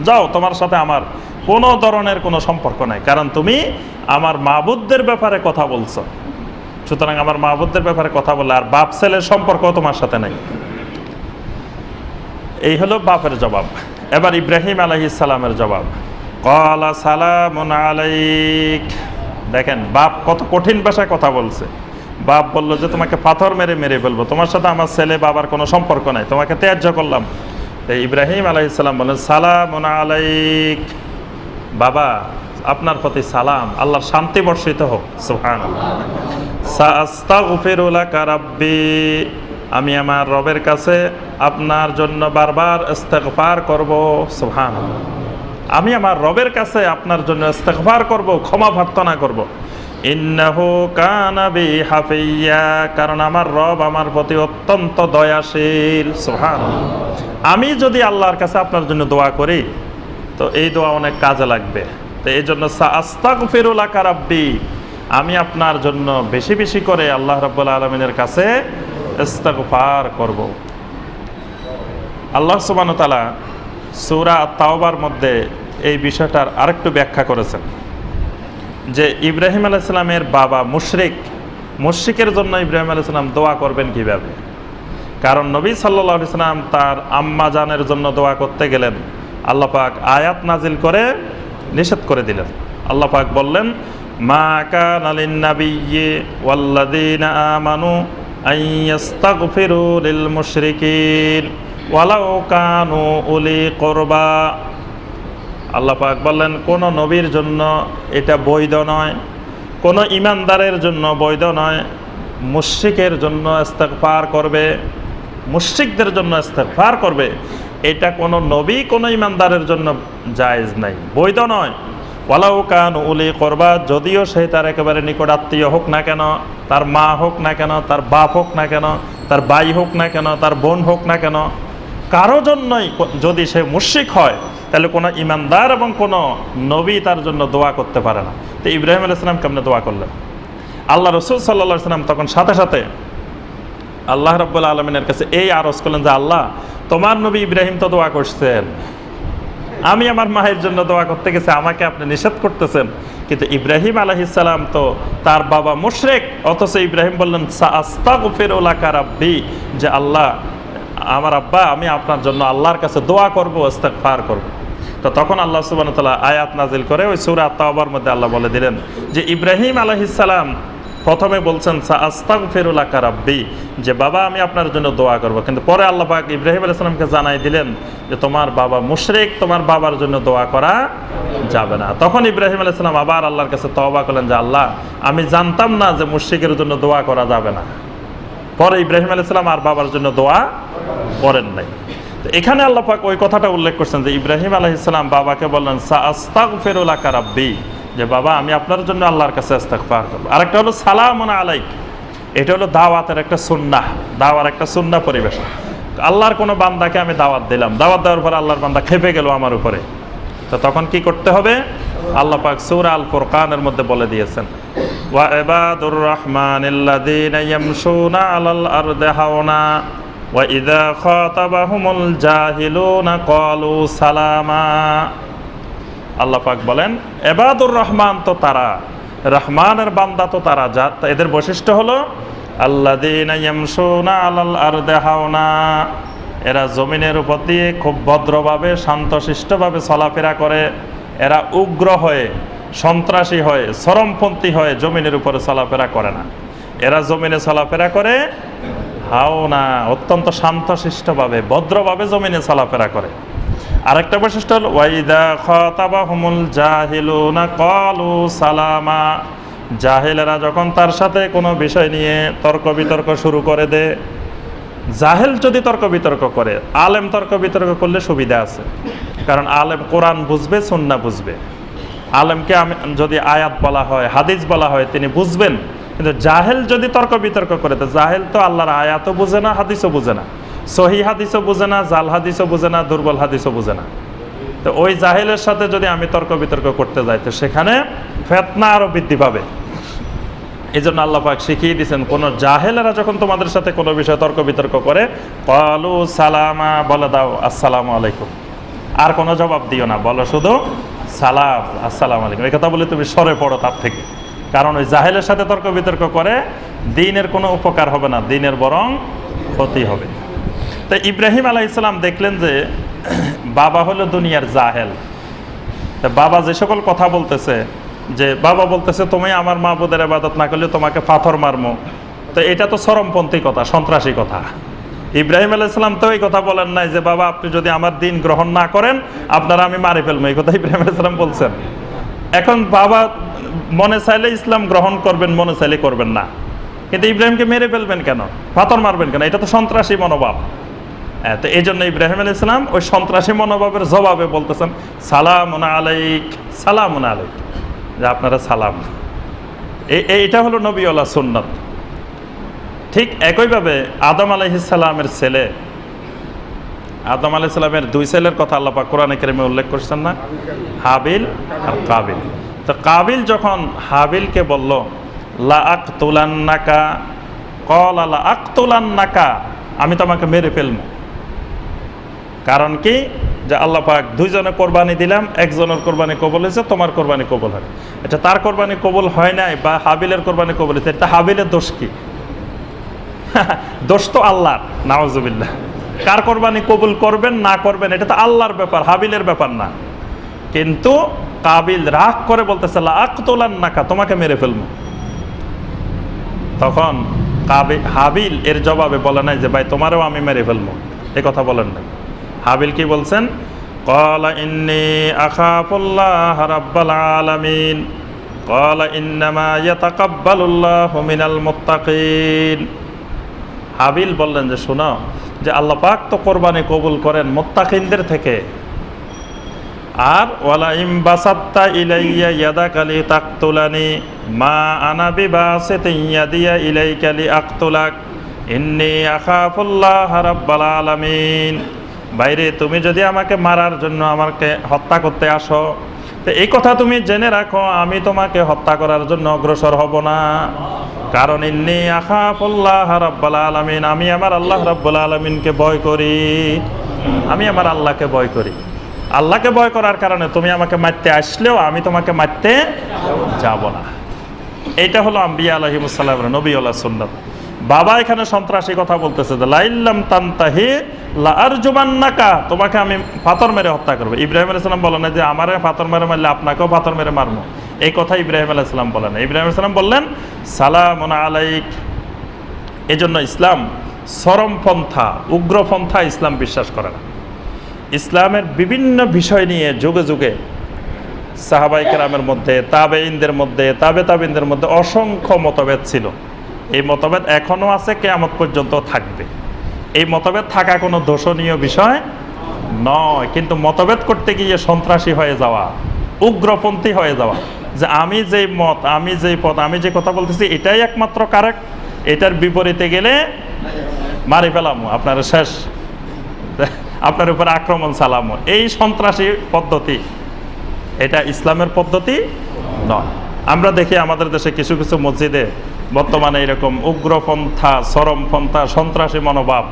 [SPEAKER 2] যাও, তোমার সাথে আমার কোনো ধরনের কোনো সম্পর্ক নাই, কারণ তুমি আমার মাবুদদের ব্যাপারে কথা বলছো। সুতরাং আমার মাবুদদের ব্যাপারে কথা বললে আর বাপ ছেলের সম্পর্ক তোমার সাথে নাই। এই হলো বাপের জবাব। এবার ইব্রাহিম আলাইহিস সালামের জবাব, ক্বালা সালামুন আলাইক। দেখেন বাপ কত কঠিন ভাষায় কথা বলছে। বাপ বলল যে তোমাকে পাথর মেরে মেরে ফেলবো, তোমার সাথে আমার ছেলে বাবার কোনো সম্পর্ক নাই, তোমাকে ত্যায্য করলাম। ইব্রাহিম আলাইহিস সালাম বললেন, সালামুন আলাইক, বাবা আপনার প্রতি সালাম, আল্লাহর শান্তি বর্ষিত হোক। সুবহানাল্লাহ। সাআস্তাগফিরু লাকা রাব্বি, আমি আমার রবের কাছে আপনার জন্য বারবার ইস্তেগফার করব। সুবহানাল্লাহ, আমি আমার রবের কাছে আপনার জন্য ইস্তেগফার করব, ক্ষমা প্রার্থনা করব। ইন্নাহু কানা বি হাফিয়া, কারণ আমার রব আমার প্রতি অত্যন্ত দয়াশীল। সুবহানাল্লাহ, আমি যদি আল্লাহর কাছে আপনার জন্য দোয়া করি তো এই দোয়া অনেক কাজে লাগবে। তো এই জন্য সাআস্তাগফিরু লাকা রাব্বি, আমি আপনার জন্য বেশি বেশি করে আল্লাহ রাব্বুল আলামিনের কাছে ইস্তেগফার করব। আল্লাহ সুবহানাহু ওয়া তাআলা সূরা আত-তাওবার মধ্যে এই বিষয়টার আরেকটু ব্যাখ্যা করেছেন যে ইব্রাহিম আলাইহিস সালামের বাবা মুশরিকের জন্য ইব্রাহিম আলাইহিস সালাম দোয়া করবেন কিভাবে? কারণ নবী সাল্লাল্লাহু আলাইহি ওয়াসাল্লাম তার আম্মা জানের জন্য দোয়া করতে গেলেন, আল্লাহ পাক আয়াত নাজিল করে নিষেধ করে দিলেন। আল্লাহ পাক বললেন, মা কানা লিন-নাবিয়্যি ওয়াল্লাযীনা আমানু আন ইস্তাগফিরু লিল মুশরিকিন ওয়ালাউ কানু উলি কুরবা। আল্লাহ পাক বললেন, কোন নবীর জন্য এটা বৈধ নয়, কোন ঈমানদারের জন্য বৈধ নয়, মুশরিকের জন্য ইস্তেগফার করবে, মুশরিকদের জন্য ইস্তেগফার করবে, এটা কোন নবী কোন ঈমানদারের জন্য জায়েজ নাই, বৈধ নয়। ওয়ালাউ কানু উলি কুরবা, যদিও সে তার একেবারে নিকট আত্মীয় হোক না কেন, তার মা হোক না কেন, তার বাপ হোক না কেন, তার ভাই হোক না কেন, তার বোন হোক না কেন, কারো জন্যই যদি সে মুশরিক হয় তাহলে কোনো ঈমানদার এবং কোনো নবী তার জন্য দোয়া করতে পারে না। তো ইব্রাহিম আলাইহিস সালাম কেমনে দোয়া করলেন? আল্লাহ রাসূল সাল্লাল্লাহু আলাইহি ওয়াসাল্লাম তখন সাথে সাথে আল্লাহ রাব্বুল আলামিনের কাছে এই আরজ করলেন যে, আল্লাহ, তোমার নবী ইব্রাহিম তো দোয়া করছেন, আমি আমার মায়ের জন্য দোয়া করতে গেছি, আমাকে আপনি নিষেধ করতেছেন, কিন্তু ইব্রাহিম আলাইহিস সালাম তো তার বাবা মুশরিক, অথচ ইব্রাহিম বললেন সাআস্তাগফিরু লাকা রাব্বি, যে আল্লাহ আমার আব্বা, আমি আপনার জন্য আল্লাহর কাছে দোয়া করব, ইস্তিগফার করব। তো তখন আল্লাহ সুবহানাহু ওয়া তাআলা আয়াত নাজিল করে ওই সূরা তাওবার মধ্যে আল্লাহ বলে দিলেন যে ইব্রাহিম আলাইহিস সালাম প্রথমে বলছেন সাআস্তাগফিরু লাকা রাব্বি, যে বাবা আমি আপনার জন্য দোয়া করব, কিন্তু পরে আল্লাহ পাক ইব্রাহিম আলাইহিস সালামকে জানাই দিলেন যে তোমার বাবা মুশরিক, তোমার বাবার জন্য দোয়া করা যাবে না। তখন ইব্রাহিম আলাইহিস সালাম আবার আল্লাহর কাছে তওবা করলেন যে আল্লাহ আমি জানতাম না যে মুশরিকের জন্য দোয়া করা যাবে না। পরে ইব্রাহিম আলাইহিস সালাম আর বাবার জন্য দোয়া করেন নাই। তো এখানে আল্লাহ পাক ওই কথাটা উল্লেখ করছেন যে ইব্রাহিম আলাইহিস সালাম বাবাকে বললেন সাআস্তাগফিরু লাকা রাব্বি, যে বাবা আমি আপনার জন্য আল্লাহর কাছে ইস্তিগফার করব। আরেকটা হলো সালামুন আলাইক, এটা হলো দাওয়াতের একটা সুন্নাহ, দাওয়ার একটা সুন্নাহ পরিবেশ। আল্লাহর কোনো বান্দাকে আমি দাওয়াত দিলাম, দাওয়াত দেওয়ার পর আল্লাহর বান্দা খেপে গেল আমার উপরে, তো তখন কি করতে হবে? আল্লাহ পাক সূরা আল ফুরকানের মধ্যে বলে দিয়েছেন ওয়া ইবাদুর রহমানিল্লাযীনা ইয়ামশুনা আলাল আরদি হাওনা ওয়া ইযা খাতাবাহুমুল জাহিলুনা ক্বালু সালামা। আল্লাহ পাক বলেন ইবাদুর রহমান তো তারা, রহমানের বান্দা তো তারা, যা এদের বৈশিষ্ট্য হলো আল্লাযীনা ইয়ামশুনা আলাল আরদি হাওনা, এরা জমিনের উপর দিয়ে খুব ভদ্রভাবে শান্তশিষ্টভাবে চলাফেরা করে। এরা উগ্র হয়ে, সন্ত্রাসী হয়ে, চরমপন্থী হয়ে জমিনের উপরে চলাফেরা করে না। এরা জমিনে চলাফেরা করে হাওনা, অত্যন্ত শান্তশিষ্টভাবে, ভদ্রভাবে জমিনে চলাফেরা করে। আরেকটা বৈশিষ্ট্য হল ওয়াইদা খাতাবাহুমুল জাহিলুনা ক্বালু সালামা, জাহেলেরা যখন তার সাথে কোনো বিষয় নিয়ে তর্ক বিতর্ক শুরু করে দেয়, জাহেল যদি তর্ক বিতর্ক করে, আলেম তর্ক বিতর্ক করলে সুবিধা আছে, কারণ আলেম কোরআন বুঝবে, সুন্নাহ বুঝবে। আলেমকে যদি আয়াত বলা হয়, হাদিস বলা হয়, তিনি বুঝবেন। কিন্তু জাহেল যদি তর্ক বিতর্ক করে, তো জাহেল তো আল্লাহর আয়াতও বুঝে না, হাদিসও বুঝে না, সহি হাদিসও বুঝে না, জাল হাদিসও বুঝে না, দুর্বল হাদিসও বুঝে না। তো ওই জাহেলের সাথে যদি আমি তর্ক বিতর্ক করতে যাই, তো সেখানে ফিতনা আরো বৃদ্ধি পাবে। এই জন্য আল্লাহ পাক শিখিয়ে দিয়েছেন, কোন জাহেলেরা যখন তোমাদের সাথে কোনো বিষয়ে তর্ক বিতর্ক করে, ক্বালু সালামা, বলে দাও আসসালামু আলাইকুম, আর কোনো জবাব দিও না, বলো শুধু সালাম, আসসালামু আলাইকুম। এই কথা বলে তুমি সরে পড়ো তার থেকে, কারণ ওই জাহেলের সাথে তর্ক বিতর্ক করে দ্বীনের কোনো উপকার হবে না, দ্বীনের বরং ক্ষতি হবে। তো ইব্রাহিম আলাইহিস সালাম দেখলেন যে বাবা হলো দুনিয়ার জাহেল। তা বাবা যে সকল কথা বলতেছে, যে বাবা বলতেছে তুমি আমার মাবুদের ইবাদত না করলে তোমাকে পাথর মারমো, তো এটা তো চরমপন্থী কথা, সন্ত্রাসী কথা। ইব্রাহিম আলাইহিস সালাম তো এই কথা বলেন নাই যে বাবা আপনি যদি আমার দিন গ্রহণ না করেন আপনারা আমি মারি ফেলবো, এই কথা ইব্রাহিম আলাইহিস সালাম বলছেন। এখন বাবা মনে চাইলে ইসলাম গ্রহণ করবেন, মনে চাইলে করবেন না, কিন্তু ইব্রাহিমকে মেরে ফেলবেন কেন, পাথর মারবেন কেন? এটা তো সন্ত্রাসী মনোভাব। তো এই জন্য ইব্রাহিম আলাইহিস সালাম ওই সন্ত্রাসী মনোভাবের জবাবে বলতেছেন সালামুন আলাইক, সালামুন আলাইক, যে আপনারা সালাম। এইটা হলো নবীওয়ালা সুন্নাত। ঠিক একইভাবে আদম আলাইহিস সালামের ছেলে, আদম আলাইহিস সালামের দুই ছেলের কথা আল্লাহ পাক কোরআনে কারিমে উল্লেখ করছেন না, হাবিল আর কাবিল। তো কাবিল যখন হাবিলকে বলল লা আকতুলান্নাকা, ক্বালা লা আকতুলান্নাকা, আমি তোমাকে মেরে ফেলবো। কারণ কি? যে আল্লাহ পাক দুইজনে কোরবানি দিলাম, একজনের কোরবানি কবুল হয়েছে, তোমার কোরবানি কবুল হয়। এটা তার কোরবানি কবুল হয় নাই বা হাবিলের কোরবানি কবুল হয়েছে, এটা হাবিলের দোষ কি? দোষ তো আল্লাহর, নাউজুবিল্লাহ। কার কোরবানি কবুল করবেন না করবেন এটা তো আল্লাহর ব্যাপার, হাবিলের ব্যাপার না। কিন্তু কাবিল রাগ করে বলতেছে লা আকতুলান্নাকা, তোমাকে মেরে ফেলবো। তখন হাবিল এর জবাবে বলে নাই যে ভাই তোমারও আমি মেরে ফেলবো, এই কথা বলেন নাই। হাবিল কি বলছেন? ক্বালা ইন্নী আখাফুল্লাহ রাব্বাল আলামিন, ক্বালা ইন্নামা ইয়াতাকাব্বালুল্লাহু মিনাল মুত্তাকিন। হাবিল বললেন যে শোনো, যে আল্লাহ পাক তো কোরবানি কবুল করেন মুত্তাকিনদের থেকে। আর ওয়ালা ইম বাসাত্তা ইলাইয়া ইয়াদাকা লিতাকতুলানি মা আনা বিবাসিতিন ইয়াদিয়া ইলাইকা লিআকতুলাক ইন্নী আখাফুল্লাহ রাব্বাল আলামিন। বাইরে তুমি যদি আমাকে মারার জন্য আমাকে হত্যা করতে আসো, তো এই কথা তুমি জেনে রাখো, আমি তোমাকে হত্যা করার জন্য অগ্রসর হব না। কারণ ইন্নী আখাফুল্লাহ রাব্বাল আলামিন, আমি আমার আল্লাহ রাব্বুল আলামিনকে ভয় করি, আমি আমার আল্লাহকে ভয় করি। আল্লাহকে ভয় করার কারণে তুমি আমাকে মারতে আসলেও আমি তোমাকে মারতে যাব না। এইটা হলো আম্বিয়া আলাইহিমুস সালাম নবী আল্লাহ সুন্নাত। বাবা এখানে সন্ত্রাসী কথা বলতেছে যে লাইল্লাম তানতাহি লা আরজুমান্নাকা, তোমাকে আমি পাথর মেরে হত্যা করব। ইব্রাহিম আলাইহিস সালাম বলেন না যে আমারে পাথর মেরে মারলে আপনাকেও পাথর মেরে মারবো, এই কথা ইব্রাহিম আলাইহিস সালাম বলেন না। ইব্রাহিম আলাইহিস সালাম বললেন সালামুন আলাইক। এজন্য ইসলাম চরমপন্থা, উগ্রপন্থা ইসলাম বিশ্বাস করে না। ইসলামের বিভিন্ন বিষয় নিয়ে যুগে যুগে সাহাবায়ে কেরামের মধ্যে, তাবেঈনদের মধ্যে, তাবেঈনদের মধ্যে অসংখ্য মতভেদ ছিল। এই মতভেদ এখনো আছে, কিয়ামত পর্যন্ত থাকবে। এই মতভেদ থাকা কোনো দোষণীয় বিষয় নয়, কিন্তু মতভেদ করতে গিয়ে সন্ত্রাসী হয়ে যাওয়া, উগ্রপন্থী হয়ে যাওয়া, যে আমি যেই মত, আমি যেই পথ, আমি যে কথা বলতেছি এটাই একমাত্র কারেক্ট, এটার বিপরীতে গেলে মারি ফেলাম, আপনার শেষ, আপনার উপর আক্রমণ চালামো, এই সন্ত্রাসী পদ্ধতি, এটা ইসলামের পদ্ধতি নয়। আমরা দেখি আমাদের দেশে কিছু কিছু মসজিদে বর্তমানে এরকম উগ্রপন্থা, চরমপন্থা, সন্ত্রাসী মনোভাব,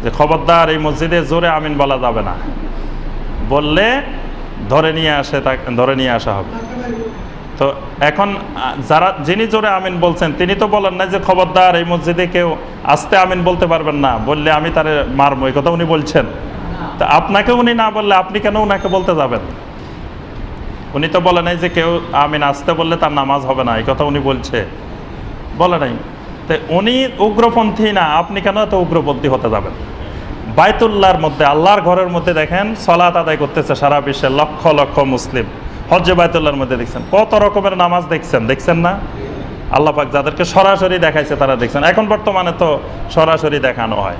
[SPEAKER 2] যে খবরদার এই মসজিদে জোরে আমিন বলা যাবে না, বললে ধরে নিয়ে আসা হবে। তো এখন যিনি জোরে আমিন বলছেন তিনি তো বলেন না যে খবরদার এই মসজিদে কেউ আস্তে আমিন বলতে পারবেন না, বললে আমি তারে মারবো, এই কথা উনি বলছেন। তো আপনাকে উনি না বললে আপনি কেন উনাকে বলতে যাবেন? উনি তো বলে নাই যে কেউ আমিন আসতে বললে তার নামাজ হবে না, এই কথা উনি বলছে, বলে নাই। তো উনি উগ্রপন্থী না, আপনি কেন এত উগ্রপন্থী হতে যাবেন? বাইতুল্লাহর মধ্যে, আল্লাহর ঘরের মধ্যে দেখেন সালাত আদায় করতেছে সারা বিশ্বের লক্ষ লক্ষ মুসলিম। হজ্জে বাইতুল্লাহর মধ্যে দেখছেন কত রকমের নামাজ, দেখছেন না? আল্লাহ পাক যাদেরকে সরাসরি দেখাইছে তারা দেখছেন। এখন বর্তমানে তো সরাসরি দেখানো হয়,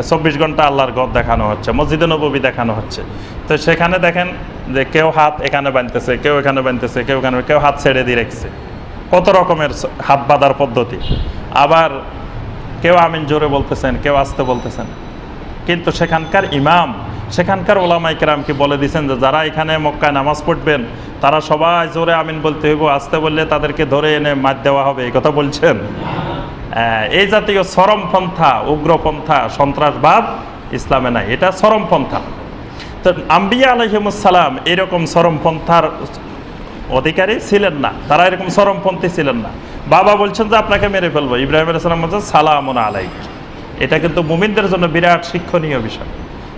[SPEAKER 2] 24 ঘন্টা আল্লাহর ঘর দেখানো হচ্ছে, মসজিদে নববী দেখানো হচ্ছে। তো সেখানে দেখেন যে কেউ হাত এখানে বাঁধতেছে, কেউ এখানে বাঁধতেছে, কেউ হাত ছেড়ে দিয়ে রেখেছে, কত রকমের হাত বাঁধার পদ্ধতি। আবার কেউ আমিন জোরে বলতেছেন, কেউ আস্তে বলতেছেন। কিন্তু সেখানকার ইমাম, সেখানকার ওলামায়ে কেরাম কি বলে দিয়েছেন যে যারা এখানে মক্কায় নামাজ পড়বেন তারা সবাই জোরে আমিন বলতে হইব, আস্তে বললে তাদেরকে ধরে এনে মার দেওয়া হবে, এই কথা বলছেন? এই জাতীয় চরমপন্থা, উগ্রপন্থা, সন্ত্রাসবাদ ইসলামে নাই, এটা চরমপন্থা। তো আম্বিয়া আলাইহিমুস সালাম এরকম চরমপন্থার অধিকারী ছিলেন না, তারা এরকম চরমপন্থী ছিলেন না। বাবা বলছেন যে আপনাকে মেরে ফেলবো, ইব্রাহিম আলাইহিস সালাম বলছেন সালামুন আলাইক। এটা কিন্তু মুমিনদের জন্য বিরাট শিক্ষণীয় বিষয়,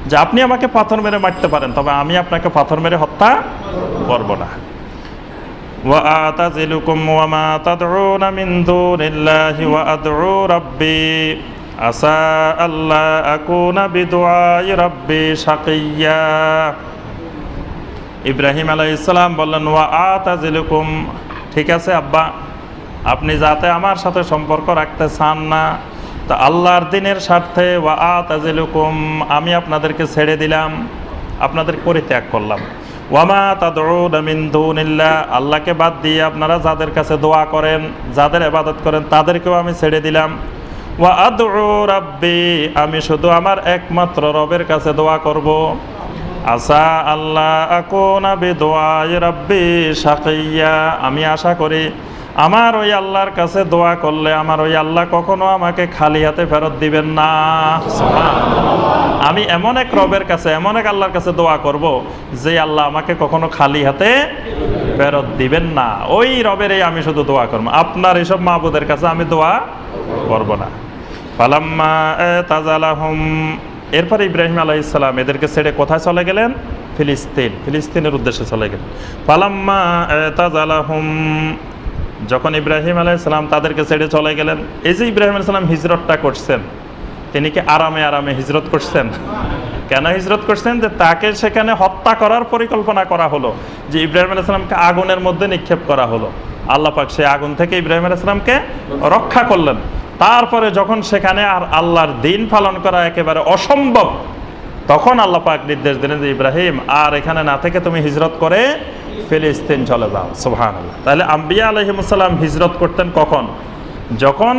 [SPEAKER 2] যে আপনি আমাকে পাথর মেরে মারতে পারেন, তবে আমি আপনাকে পাথর মেরে হত্যা করব না। وَأَعْتَزِلُكُمْ وَمَا تَدْعُونَ مِن دُونِ اللَّهِ وَأَدْعُو رَبِّي عَسَىٰ أَلَّا أَكُونَ بِدُعَاءِ رَبِّي شَقِيًّا। ইব্রাহিম আলাইহিস সালাম বললেন ওয়াআতাজিলুকুম, ঠিক আছে আব্বা, আপনি যাতে আমার সাথে সম্পর্ক রাখতে চান না, তা আল্লাহর দ্বীনের স্বার্থে ওয়াআতাজিলুকুম, আমি আপনাদেরকে ছেড়ে দিলাম, আপনাদের পরিত্যাগ করলাম। ওয়ামা তাদউনা মিন দুনিল্লাহ, আল্লাহকে বাদ দিয়ে আপনারা যাদের কাছে দোয়া করেন, যাদের ইবাদত করেন, তাদেরকেও আমি ছেড়ে দিলাম। ওয়া আদউ রাব্বি, আমি শুধু আমার একমাত্র রবের কাছে দোয়া করব। আসা আল্লাহ আকুনা বিদুআই রাব্বি শাকিয়্যা, আমি আশা করি আমার ওই আল্লাহর কাছে দোয়া করলে আমার ওই আল্লাহ কখনো আমাকে খালি হাতে ফেরত দিবেন না। আমি এমন এক রবের কাছে, এমন এক আল্লাহর কাছে দোয়া করব যে আল্লাহ আমাকে কখনো খালি হাতে ফেরত দিবেন না, ওই রবেরই আমি শুধু দোয়া করব, আপনার এইসব মাবুদের কাছে আমি দোয়া করব না। ফালাম্মা তাজালাহুম, এরপর ইব্রাহিম আলাইহিস সালাম এদেরকে ছেড়ে কোথায় চলে গেলেন? ফিলিস্তিনের উদ্দেশ্যে চলে গেলেন। ফালাম্মা তাজালাহুম, যখন ইব্রাহিম আলাইহিস সালাম তাদেরকে ছেড়ে চলে গেলেন, এই যে ইব্রাহিম আলাইহিস সালাম হিজরতটা করছেন, তিনি কি আরামে আরামে হিজরত করছেন? কেন হিজরত করছেন? যে তাকে সেখানে হত্যা করার পরিকল্পনা করা হলো, যে ইব্রাহিম আলাইহিস সালামকে আগুনের মধ্যে নিক্ষেপ করা হলো। আল্লাহ পাক সেই আগুন থেকে ইব্রাহিম আলাইহিস সালামকে রক্ষা করলেন। তারপরে যখন সেখানে আর আল্লাহর দ্বীন পালন করা একেবারে অসম্ভব, তখন আল্লাহ পাক নির্দেশ দিলেন যে ইব্রাহিম আর এখানে না থেকে তুমি হিজরত করে ফিলিস্তিন চলে যাও। সুবহানাল্লাহ। তাহলে আম্বিয়া আলাইহিমুস সালাম হিজরত করতেন কখন? যখন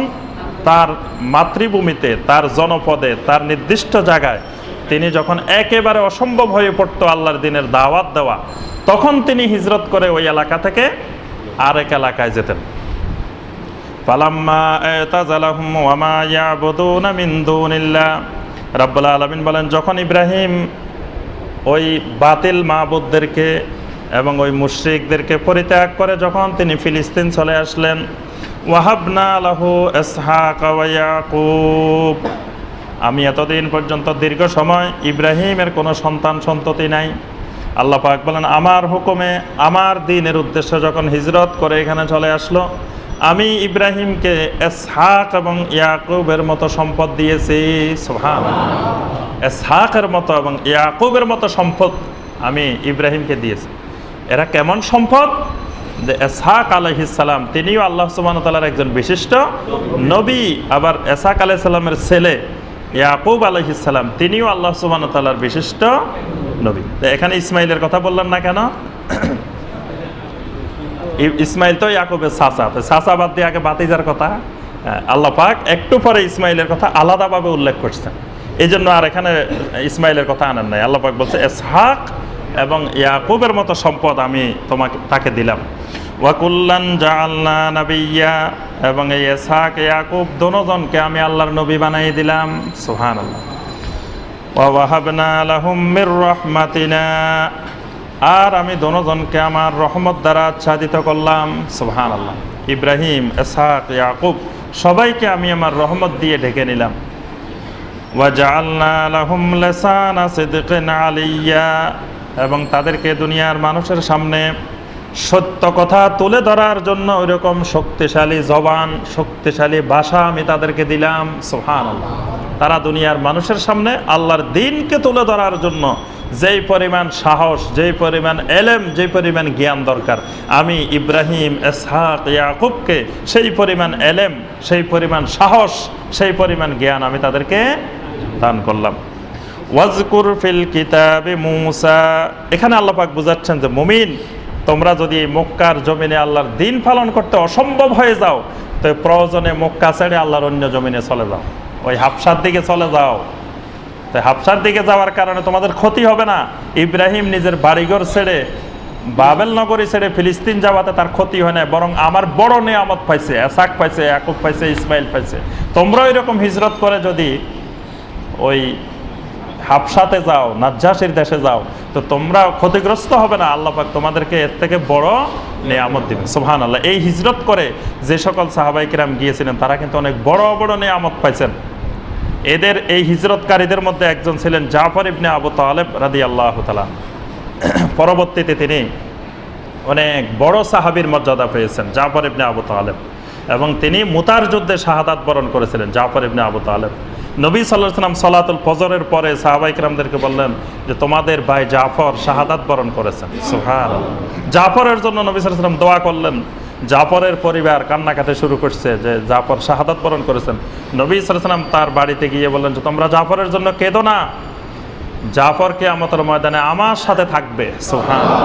[SPEAKER 2] তার মাতৃভূমিতে, তার জনপদে, তার নির্দিষ্ট জায়গায় তিনি যখন একেবারে অসম্ভব হয়ে পড়তো আল্লাহর দ্বীনের দাওয়াত দেওয়া, তখন তিনি হিজরত করে ওই এলাকা থেকে আরেক এলাকায় যেতেন। ফালাম্মা তাজালাহুম ওয়া মা ইয়াবুদুনা মিন দুনিল্লাহ, রাব্বুল আলামিন বলেন যখন ইব্রাহিম ওই বাতিল মাবুদদেরকে এবং ওই মুশরিকদেরকে পরিত্যাগ করে যখন তিনি ফিলিস্তিন চলে আসলেন, ওয়াহাবনা লাহু ইসহাক ওয়া ইয়াকুব, আমি এতদিন পর্যন্ত দীর্ঘ সময় ইব্রাহিমের কোনো সন্তান সন্ততি নাই। আল্লাহ পাক বলেন, আমার হুকুমে আমার দ্বীনের উদ্দেশ্যে যখন হিজরত করে এখানে চলে আসলো, আমি ইব্রাহিমকে ইসহাক এবং ইয়াকুবের মতো সম্পদ দিয়েছি। সুবহানাল্লাহ, ইসহাকের মতো এবং ইয়াকুবের মতো সম্পদ আমি ইব্রাহিমকে দিয়েছি। এরা কেমন সম্পদ? যে ইসহাক আলাইহিস সালাম তিনিও আল্লাহ সুবহানাহু ওয়া তাআলার একজন বিশিষ্ট নবী, আবার ইসহাক আলাইহিস সালামের ছেলে ইয়াকুব আলাইহিস সালাম তিনিও আল্লাহ সুবহানাহু ওয়া তাআলার বিশিষ্ট নবী। এখানে ইসমাইলের কথা বললাম না কেন? ইসমাইল তো ইয়াকুবের চাচা বাদ দিয়ে আগে ভাতিজার কথা আল্লাহ পাক একটু পরে ইসমাইলের কথা আলাদাভাবে উল্লেখ করছেন, এই জন্য আর এখানে ইসমাইলের কথা আনেন নাই। আল্লাহ পাক বলছে ইসহাক এবং ইয়াকুবের মতো সম্পদ আমি তাকে দিলাম। ওয়াকুল্লান জাআলনা নাবিয়্যা, এবং এই ইসহাক ইয়াকুব দুজনকে আমি আল্লাহর নবী বানিয়ে দিলাম। সুবহানাল্লাহ। ওয়া ওয়াহাবনা লাহুম মির রাহমাতিনা, আর আমি দুজনকে আমার রহমত দ্বারা আচ্ছাদিত করলাম। সুবহানাল্লাহ। ইব্রাহিম, ইসহাক, ইয়াকুব সবাইকে আমি আমার রহমত দিয়ে ঢেকে নিলাম। ওয়া জাআলনা লাহুম লিসানা সিদকিন আলিয়্যা, এবং তাদেরকে দুনিয়ার মানুষের সামনে সত্য কথা তুলে ধরার জন্য ওইরকম শক্তিশালী জবান, শক্তিশালী ভাষা আমি তাদেরকে দিলাম। সুবহানাল্লাহ। তারা দুনিয়ার মানুষের সামনে আল্লাহর দ্বীনকে তুলে ধরার জন্য যেই পরিমাণ সাহস, যেই পরিমাণ এলেম, যেই পরিমাণ জ্ঞান দরকার, আমি ইব্রাহিম, ইসহাক, ইয়াকুবকে সেই পরিমাণ এলেম, সেই পরিমাণ সাহস, সেই পরিমাণ জ্ঞান আমি তাদেরকে দান করলাম। ওয়াজকুর ফিল কিতাবে মূসা, এখানে আল্লাহ পাক বুঝাচ্ছেন যে মুমিন, তোমরা যদি মক্কার জমিনে আল্লাহর দ্বীন পালন করতে অসম্ভব হয়ে যাও, তো প্রয়োজনে মক্কা ছেড়ে আল্লাহর অন্য জমিনে চলে যাও, ওই হাবশার দিকে চলে যাও। তাই হাবশার দিকে যাওয়ার কারণে তোমাদের ক্ষতি হবে না। ইব্রাহিম নিজের বাড়িঘর ছেড়ে, বাবেল নগরী ছেড়ে ফিলিস্তিন যাওয়াতে তার ক্ষতি হয় না, বরং আমার বড় নিয়ামত পাইছে, ইসহাক পাইছে, ইয়াকুব পাইছে, ইসমাইল পাইছে। তোমরা এরকম হিজরত করে যদি ওই হাবশাতে যাও, নাজ্জাশীর দেশে যাও, তো তোমরা ক্ষতিগ্রস্ত হবে না। আল্লাহ পাক তোমাদেরকে এর থেকে বড় নিয়ামত দিবেন। সুবহানাল্লাহ। এই হিজরত করে যে সকল সাহাবায়ে কিরাম গিয়েছিলেন তারা কিন্তু অনেক বড় বড় নিয়ামত পাইছেন। এদের এই হিজরতকারীদের মধ্যে একজন ছিলেন জাফর ইবনে আবু তালেব রাদিয়াল্লাহু তাআলা। পরবর্তীতে তিনি অনেক বড় সাহাবীর মর্যাদা পেয়েছেন জাফর ইবনে আবু তালেব, এবং তিনি মুতার যুদ্ধে শাহাদাত বরণ করেছিলেন জাফর ইবনে আবু তালেব। নবী সাল্লাল্লাহু আলাইহি ওয়াসাল্লাম সালাতুল ফজরের পরে সাহাবায়ে কিরামদেরকে বললেন যে তোমাদের ভাই জাফর শাহাদাত বরণ করেছেন। সুবহানাল্লাহ। জাফরের জন্য নবী সাল্লাল্লাহু আলাইহি ওয়াসাল্লাম দোয়া করলেন। জাফরের পরিবার কান্নাকাটি শুরু করছে যে জাফর শাহাদাত বরণ করেছেন। নবী সাল্লাল্লাহু আলাইহি ওয়াসাল্লাম তার বাড়িতে গিয়ে বললেন যে তোমরা জাফরের জন্য কেঁদো না, জাফর কিয়ামতের ময়দানে আমার সাথে থাকবে। সুবহানাল্লাহ।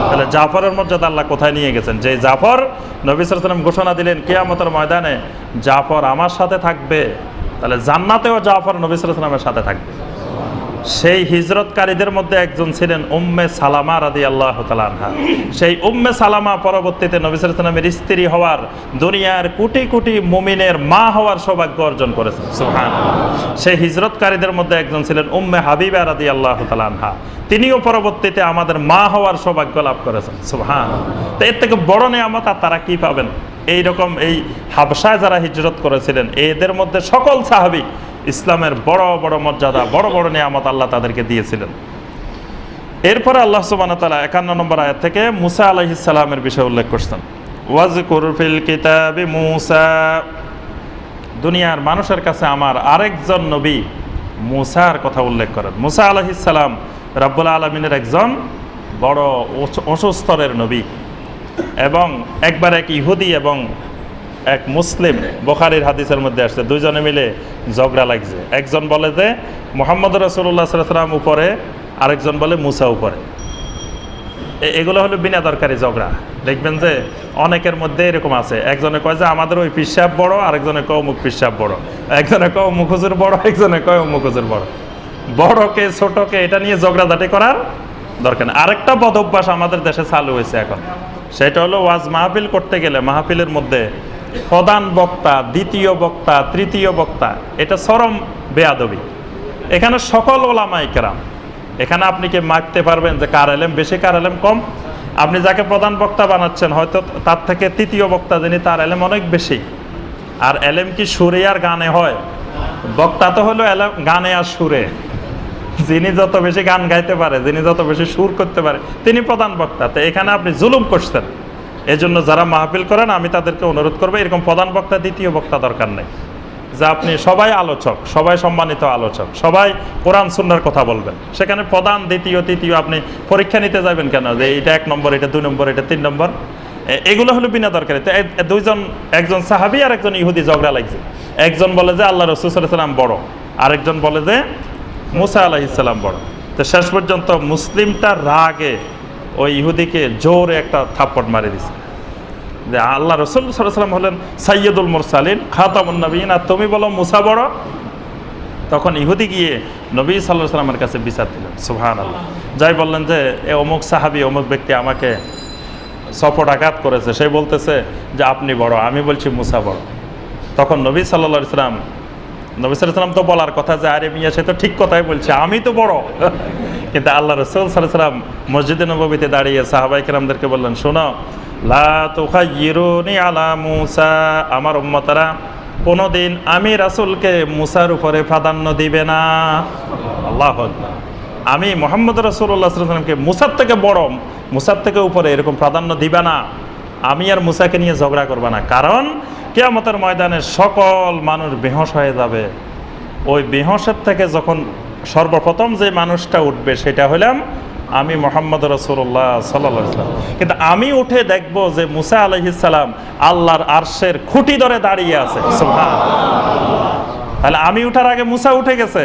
[SPEAKER 2] তাহলে জাফরের মর্যাদা আল্লাহ কোথায় নিয়ে গেছেন? যে জাফর, নবী সাল্লাল্লাহু আলাইহি ওয়াসাল্লাম ঘোষণা দিলেন কিয়ামতের ময়দানে জাফর আমার সাথে থাকবে, তাহলে জান্নাতেও জাফর নবী সাল্লাল্লাহু আলাইহি ওয়াসাল্লামের সাথে থাকবে। সেই হিজরতকারীদের মধ্যে একজন ছিলেন উম্মে সালামা রাদিয়াল্লাহু তাআলা আনহা। সেই উম্মে সালামা পরবর্তীতে নবী সাল্লাল্লাহু আলাইহি ওয়াসাল্লামের স্ত্রী হওয়ার, দুনিয়ার কোটি কোটি মুমিনের মা হওয়ার সৌভাগ্য অর্জন করেছেন। সুবহানাল্লাহ। সেই হিজরতকারীদের মধ্যে একজন ছিলেন উম্মে হাবিবা রাদিয়াল্লাহু তাআলা আনহা। তিনিও পরবর্তীতে আমাদের মা হওয়ার সৌভাগ্য লাভ করেছেন। সুবহানাল্লাহ। তো এর থেকে বড় নিয়ামত আর তারা কি পাবেন? এইরকম এই হাবশায় যারা হিজরত করেছিলেন এদের মধ্যে সকল সাহাবী ইসলামের বড় বড় মর্যাদা, বড় বড় নিয়ামত আল্লাহ তাদেরকে দিয়েছিলেন। এরপরে আল্লাহ সুবহানাহু ওয়া তাআলা 51 নম্বর আয়াত থেকে মুসা আলাইহিস সালামের বিষয়ে উল্লেখ করছেন। ওয়াজকুর ফিল কিতাবি মুসা, দুনিয়ার মানুষের কাছে আমার আরেকজন নবী মুসার কথা উল্লেখ করেন। মুসা আলাইহিস সালাম রব্বুল আলামিনের একজন বড় উচ্চ স্তরের নবী, এবং একবার এক ইহুদি এবং এক মুসলিম, বুখারীর হাদিসের মধ্যে আসছে, দুইজনে মিলে ঝগড়া লাগছে। একজন বলে যে মুহাম্মদ রাসূলুল্লাহ সাল্লাল্লাহু আলাইহি ওয়াসাল্লাম উপরে, আরেকজন বলে মুসা উপরে। এগুলো হলো বিনা দরকারি ঝগড়া। দেখবেন যে অনেকের মধ্যে এরকম আছে, একজনে কয় যে আমাদের ওই পীর সাহেব বড়, আরেকজনে কয় অমুক পীর সাহেব বড়, একজনে কয় অমুক হুজুর বড়, একজনে কয় অমুক হুজুর বড়। বড়কে ছোটকে এটা নিয়ে ঝগড়াঝাটি করার দরকার নেই। আরেকটা বদ অভ্যাস আমাদের দেশে চালু হয়েছে এখন, সেটা হলো ওয়াজ মাহফিল করতে গেলে মাহফিলের মধ্যে প্রধান বক্তা, দ্বিতীয় বক্তা, তৃতীয় বক্তা, এটা চরম বেয়াদবি। এখানে সকল ওলামায়ে কেরাম, এখানে আপনি কি মাপতে পারবেন যে কার এলেম বেশি কার এলেম কম? আপনি যাকে প্রধান বক্তা বানাচ্ছেন হয়তো তার থেকে তৃতীয় বক্তা যিনি তার এলেম অনেক বেশি। আর এলেম কি সুরে আর গানে হয়? বক্তা তো হলো এলেম গানে আর সুরে। যিনি যত বেশি গান গাইতে পারে, যিনি যত বেশি সুর করতে পারে, তিনি প্রধান বক্তা। তো এখানে আপনি জুলুম করছেন। এই জন্য যারা মাহফিল করেন আমি তাদেরকে অনুরোধ করবো, এরকম প্রধান বক্তা দ্বিতীয় বক্তা দরকার নেই। যে আপনি সবাই আলোচক, সবাই সম্মানিত আলোচক, সবাই কোরআন সুন্নাহর কথা বলবেন। সেখানে প্রধান দ্বিতীয় তৃতীয় আপনি পরীক্ষা নিতে যাবেন কেন যে এটা 1 নম্বর, এটা 2 নম্বর, এটা 3 নম্বর? এগুলো হলো বিনা দরকারি। তো একজন সাহাবী আর একজন ইহুদি ঝগড়া লাগছে। একজন বলে যে আল্লাহ রাসূল সাল্লাল্লাহু আলাইহি ওয়াসাল্লাম বড়, আরেকজন বলে যে মুসা আলাইহিস সালাম বড়। তো শেষ পর্যন্ত মুসলিমটা রাগে ওই ইহুদিকে জোরে একটা থাপ্পড় মারি দিছে যে আল্লাহ রাসূল সাল্লাল্লাহু আলাইহি ওয়াসাল্লাম হলেন সাইয়্যিদুল মুরসালিন, খাতামুন নবিয়্যিন, আর তুমি বলো মুসা বড়। তখন ইহুদি গিয়ে নবী সাল্লাল্লাহু আলাইহি ওয়াসাল্লামের কাছে বিচার দিলেন, সুবহানাল্লাহ। যাই বললেন যে এ অমুক সাহাবী অমুক ব্যক্তি আমাকে সপটাঘাত করেছে, সে বলতেছে যে আপনি বড়, আমি বলছি মুসা বড়। তখন নবী সাল্লাল্লাহু আলাইহি ওয়াসাল্লাম তো বলার কথা যে আরে মিয়া সে তো ঠিক কথাই বলছে, আমি তো বড়। কিন্তু আল্লাহ রাসূল সাল্লাল্লাহু আলাইহি ওয়াসাল্লাম মসজিদে নববীতে দাঁড়িয়ে সাহাবায়ে কেরামদেরকে বললেন, শোনো, লা তুখায়্যিরুনি আলা মুসা, আমার উম্মতরা কোনোদিন আমি রাসূলকে মুসার উপরে প্রাধান্য দিবে না। আল্লাহু আকবার। আমি মুহাম্মদ রাসূলুল্লাহ সাল্লাল্লাহু আলাইহি ওয়াসাল্লামকে মুসার থেকে বড়, মুসার থেকে উপরে এরকম প্রাধান্য দিবে না। আমি আর মুসাকে নিয়ে ঝগড়া করবে না, কারণ কিয়ামতের ময়দানে সকল মানুষ বেহুশ হয়ে যাবে। ওই বেহুশের থেকে যখন সর্বপ্রথম যে মানুষটা উঠবে সেটা হলাম আমি মুহাম্মদ রাসূলুল্লাহ সাল্লাল্লাহু আলাইহি ওয়াসাল্লাম। কিন্তু আমি উঠে দেখব যে মুসা আলাইহিস সালাম আল্লাহর আরশের খুঁটি ধরে দাঁড়িয়ে আছে, সুবহানাল্লাহ। তাহলে আমি উঠার আগে মুসা উঠে গেছে,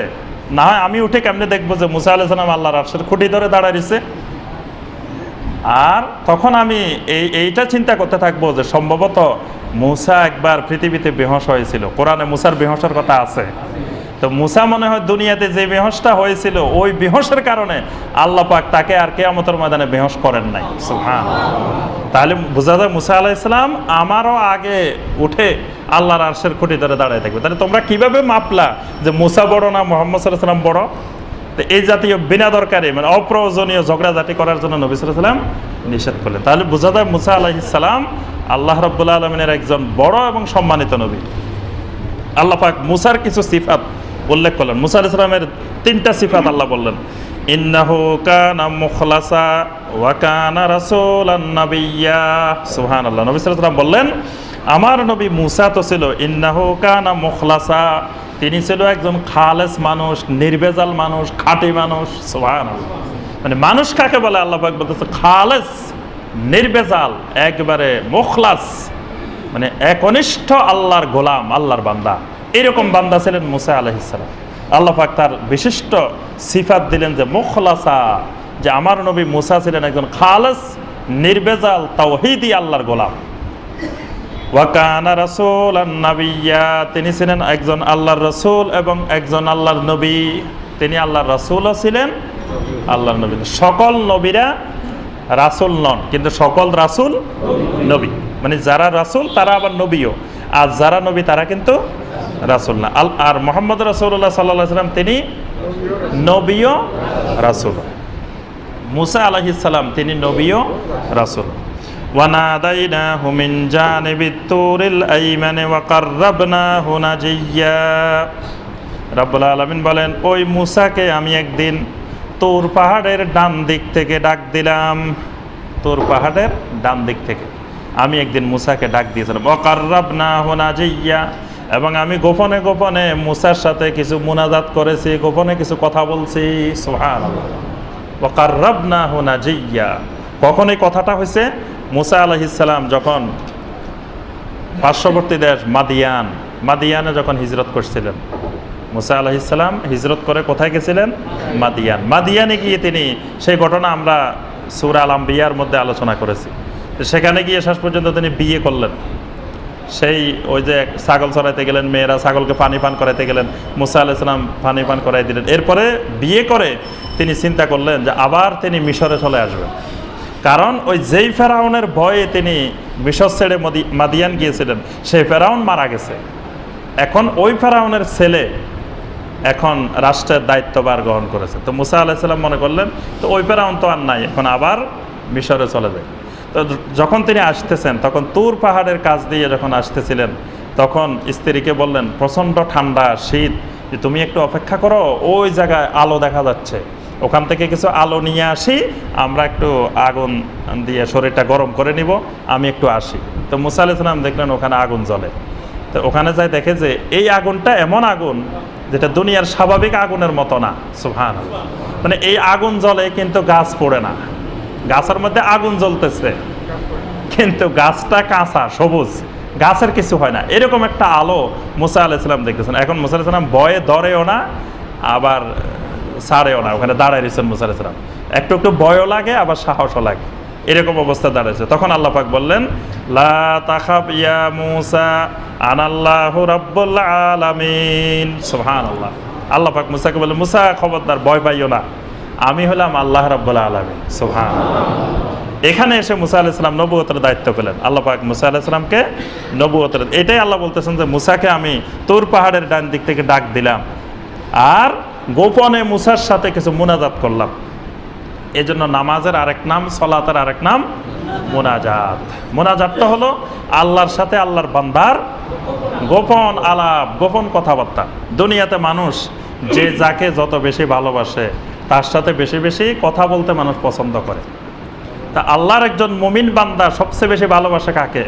[SPEAKER 2] না হয় আমি উঠে কেমনে দেখবো যে মুসা আলাইহিস সালাম আল্লাহর আরশের খুঁটি ধরে দাঁড়াইছে? আর তখন আমি এইটা চিন্তা করতে থাকবো যে সম্ভবত মুসা একবার পৃথিবীতে বেহুশ হয়েছিল। কোরআনে মুসার বেহুশের কথা আছে। তো মুসা মনে হয় দুনিয়াতে যে বেহুশটা হয়েছিল ওই বেহুশের কারণে আল্লাহ পাক তাকে আর কিয়ামতের ময়দানে বেহুশ করেন নাই, সুবহানাল্লাহ। তাহলে বোঝা যায় মুসা আলাইহিস সালাম আমারও আগে উঠে আল্লাহর আরশের খুঁটি ধরে দাঁড়ায় থাকবে। তাহলে তোমরা কিভাবে মাপলা যে মুসা বড় না মুহাম্মদ সাল্লাল্লাহু আলাইহি ওয়াসাল্লাম বড়? তো এই জাতীয় বিনা দরকারি মানে অপ্রয়োজনীয় ঝগড়াঝাটি করার জন্য নবী সাল্লাল্লাহু আলাইহি ওয়াসাল্লাম নিষেধ করলেন। তাহলে বোঝা যায় মুসা আলাইহিস সালাম আল্লাহ রাব্বুল আলামিনের একজন বড় এবং সম্মানিত নবী। আল্লাহ পাক মুসার কিছু সিফাত উল্লেখ করলেন। মুসা আলাইহিস সালামের 3টা সিফাত আল্লাহ বললেন, ইন্নাহু কানা মুখলাসা ওয়া কানা রাসূলান নাবিয়্যা। সুবহানাল্লাহ। নবী সাল্লাল্লাহু আলাইহি ওয়াসাল্লাম বললেন আমার নবী মুসা তো ছিল ইন্নাহু কানা মুখলাসা, তিনি ছিল একজন খালেস মানুষ, নির্ভেজাল মানুষ, খাঁটি মানুষ। সুবহানাল্লাহ। মানে মানুষ কাকে বলে আল্লাহ পাক বলতেছে খালেস, নির্ভেজাল, একবারে মুখলাস, মানে একনিষ্ঠ আল্লাহর গোলাম, আল্লাহর বান্দা। এরকম বান্দা ছিলেন মুসা আলাইহিস সালাম। আল্লাহ পাক তার বিশিষ্ট সিফাত দিলেন যে মুখলাসা, যে আমার নবী মুসা ছিলেন একজন খালেস, নির্ভেজাল, তাওহীদি আল্লাহর গোলাম। ওয়া কানা রাসূলান নাবিয়্যা, তিনি ছিলেন একজন আল্লাহর রাসূল এবং একজন আল্লাহর নবী। তিনি আল্লাহর রাসূলও ছিলেন, আল্লাহর নবী। সকল নবীরা রাসূল নন, কিন্তু সকল রাসূল নবী। মানে যারা রাসূল তারা আবার নবীও, আর যারা নবী তারা কিন্তু রাসূল না। আর মুহাম্মদ রাসূলুল্লাহ সাল্লাল্লাহু আলাইহি ওয়াসাল্লাম তিনি নবীও রাসূল। মুসা আলাইহিস সালাম তিনি নবীও রাসূল। ওয়ানাদাইনাহু মিন জানিবিত তুরিল আইমানি ওয়া কাররাবনাহু নাজিয়্যা। রাব্বুল আলামিন বলেন ওই মুসাকে আমি একদিন তুর পাহাড়ের ডান দিক থেকে ডাক দিলাম। তুর পাহাড়ের ডান দিক থেকে আমি একদিন মুসাকে ডাক দিয়েছিলাম। ওয়া কাররাবনাহু নাজিয়্যা, এবং আমি গোপনে গোপনে মুসার সাথে কিছু মুনাজাত করেছি, গোপনে কিছু কথা বলছি। সুবহানাল্লাহ। ওয়া কাররাবনাহু নাজিয়্যা। কখন এই কথাটা হয়েছে? মুসা আলাইহিস সালাম যখন পার্শ্ববর্তী দেশ মাদিয়ানে যখন হিজরত করছিলেন। মুসা আলাইহিস সালাম হিজরত করে কোথায় গেছিলেন? মাদিয়ানে গিয়ে তিনি সেই ঘটনা আমরা সূরা আল আম্বিয়ার মধ্যে আলোচনা করেছি। সেখানে গিয়ে শেষ পর্যন্ত তিনি বিয়ে করলেন। সেই ওই যে ছাগল চড়াইতে গেলেন, মেয়েরা ছাগলকে পানি পান করাইতে গেলেন, মুসা আলাইহিস সালাম পানি পান করাই দিলেন। এরপরে বিয়ে করে তিনি চিন্তা করলেন যে আবার তিনি মিশরে চলে আসবেন, কারণ ওই যেই ফেরাউনের ভয়ে তিনি মিশর ছেড়ে মাদিয়ান গিয়েছিলেন সেই ফেরাউন মারা গেছে। এখন ওই ফেরাউনের ছেলে এখন রাষ্ট্রের দায়িত্বভার গ্রহণ করেছে। তো মুসা আলাইহিস সালাম মনে করলেন তো ওই ফেরাউন তো আর নাই, এখন আবার মিশরে চলে যায়। তো যখন তিনি আসতেছেন তখন তুর পাহাড়ের কাছ দিয়ে যখন আসতেছিলেন তখন স্ত্রীকে বললেন প্রচণ্ড ঠান্ডা শীত, যে তুমি একটু অপেক্ষা করো, ওই জায়গায় আলো দেখা যাচ্ছে, ওখান থেকে কিছু আলো নিয়ে আসি, আমরা একটু আগুন দিয়ে শরীরটা গরম করে নিব, আমি একটু আসি। তো মুসা আলাইহিস সালাম দেখলেন ওখানে আগুন জ্বলে। তো ওখানে যাই দেখে যে এই আগুনটা এমন আগুন যেটা দুনিয়ার স্বাভাবিক আগুনের মতো না। সুবহানাল্লাহ। মানে এই আগুন জ্বলে কিন্তু গাছ পড়ে না, গাছের মধ্যে আগুন জ্বলতেছে কিন্তু গাছটা কাঁচা সবুজ, গাছের কিছু হয় না, এরকম একটা আলো মুসা আলাইহিস সালাম দেখতেছেন। এখন মুসা আলাইহিস সালাম ভয়ে ধরেও না আবার ছাড়েও না, ওখানে দাঁড়ায় রয়েছেন মুসা আলাইহিস সালাম। একটু একটু ভয়ও লাগে আবার সাহসও লাগে, এরকম অবস্থা দাঁড়াইছে। তখন আল্লাহ পাক বললেন লা তাখাফ ইয়া মুসা আনাল্লাহু রাব্বুল আলামিন। সুবহানাল্লাহ। আল্লাহ পাক মুসাকে বললেন মুসা খবরদার ভয় পাইও না, আমি হলাম আল্লাহ রাব্বুল আলামিন। সুবহানাল্লাহ। এখানে এসে মুসা আলাইহিস সালাম নবুয়তের দায়িত্ব পেলেন। আল্লাহ পাক মুসা আলাইহিস সালামকে নবুয়তের, এটাই আল্লাহ বলতেছেন যে মুসাকে আমি তুর পাহাড়ের ডান দিক থেকে ডাক দিলাম আর গোপনে মুসার সাথে কিছু মুনাজাত করলাম। এই জন্য নামাজের আরেক নাম, সলাতের আরেক নাম মুনাজাত। মুনাজাতটা হলো আল্লাহর সাথে আল্লাহর বান্দার গোপন আলাপ, গোপন কথাবার্তা। দুনিয়াতে মানুষ যে যাকে যত বেশি ভালোবাসে তার সাথে বেশি বেশি কথা বলতে মানুষ পছন্দ করে। তা আল্লাহর একজন মুমিন বান্দা সবচেয়ে বেশি ভালোবাসে কাকে?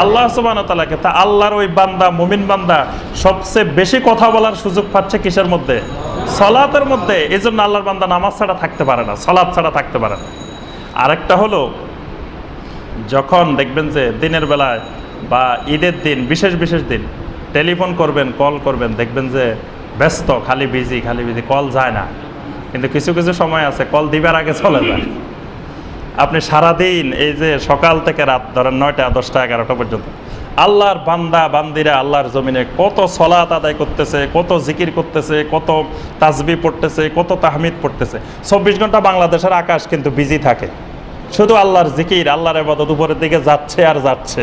[SPEAKER 2] আল্লাহ সুবহানাহু ওয়া তাআলাকে। তা আল্লাহর ওই বান্দা, মুমিন বান্দা সবচেয়ে বেশি কথা বলার সুযোগ পাচ্ছে কিসের মধ্যে? সলাতের মধ্যে। এই জন্য আল্লাহর বান্দা নামাজ ছাড়া থাকতে পারে না, সলাত ছাড়া থাকতে পারে না। আরেকটা হলো যখন দেখবেন যে দিনের বেলায় বা ঈদের দিন, বিশেষ বিশেষ দিন টেলিফোন করবেন, কল করবেন, দেখবেন যে ব্যস্ত, খালি বিজি, কল যায় না। কিন্তু কিছু কিছু সময় আছে কল দিবার আগে চলে যায়। আপনি সারাদিন এই যে সকাল থেকে রাত ধরেন 9টা 10টা 11টা পর্যন্ত আল্লাহর বান্দা বান্দিরা আল্লাহর জমিনে কত সলাত আদায় করতেছে, কত জিকির করতেছে, কত তাসবিহ পড়তেছে, কত তাহমিদ পড়তেছে। 24 ঘন্টা বাংলাদেশের আকাশ কিন্তু বিজি থাকে, শুধু আল্লাহর জিকির, আল্লাহর ইবাদত উপরের দিকে যাচ্ছে আর যাচ্ছে।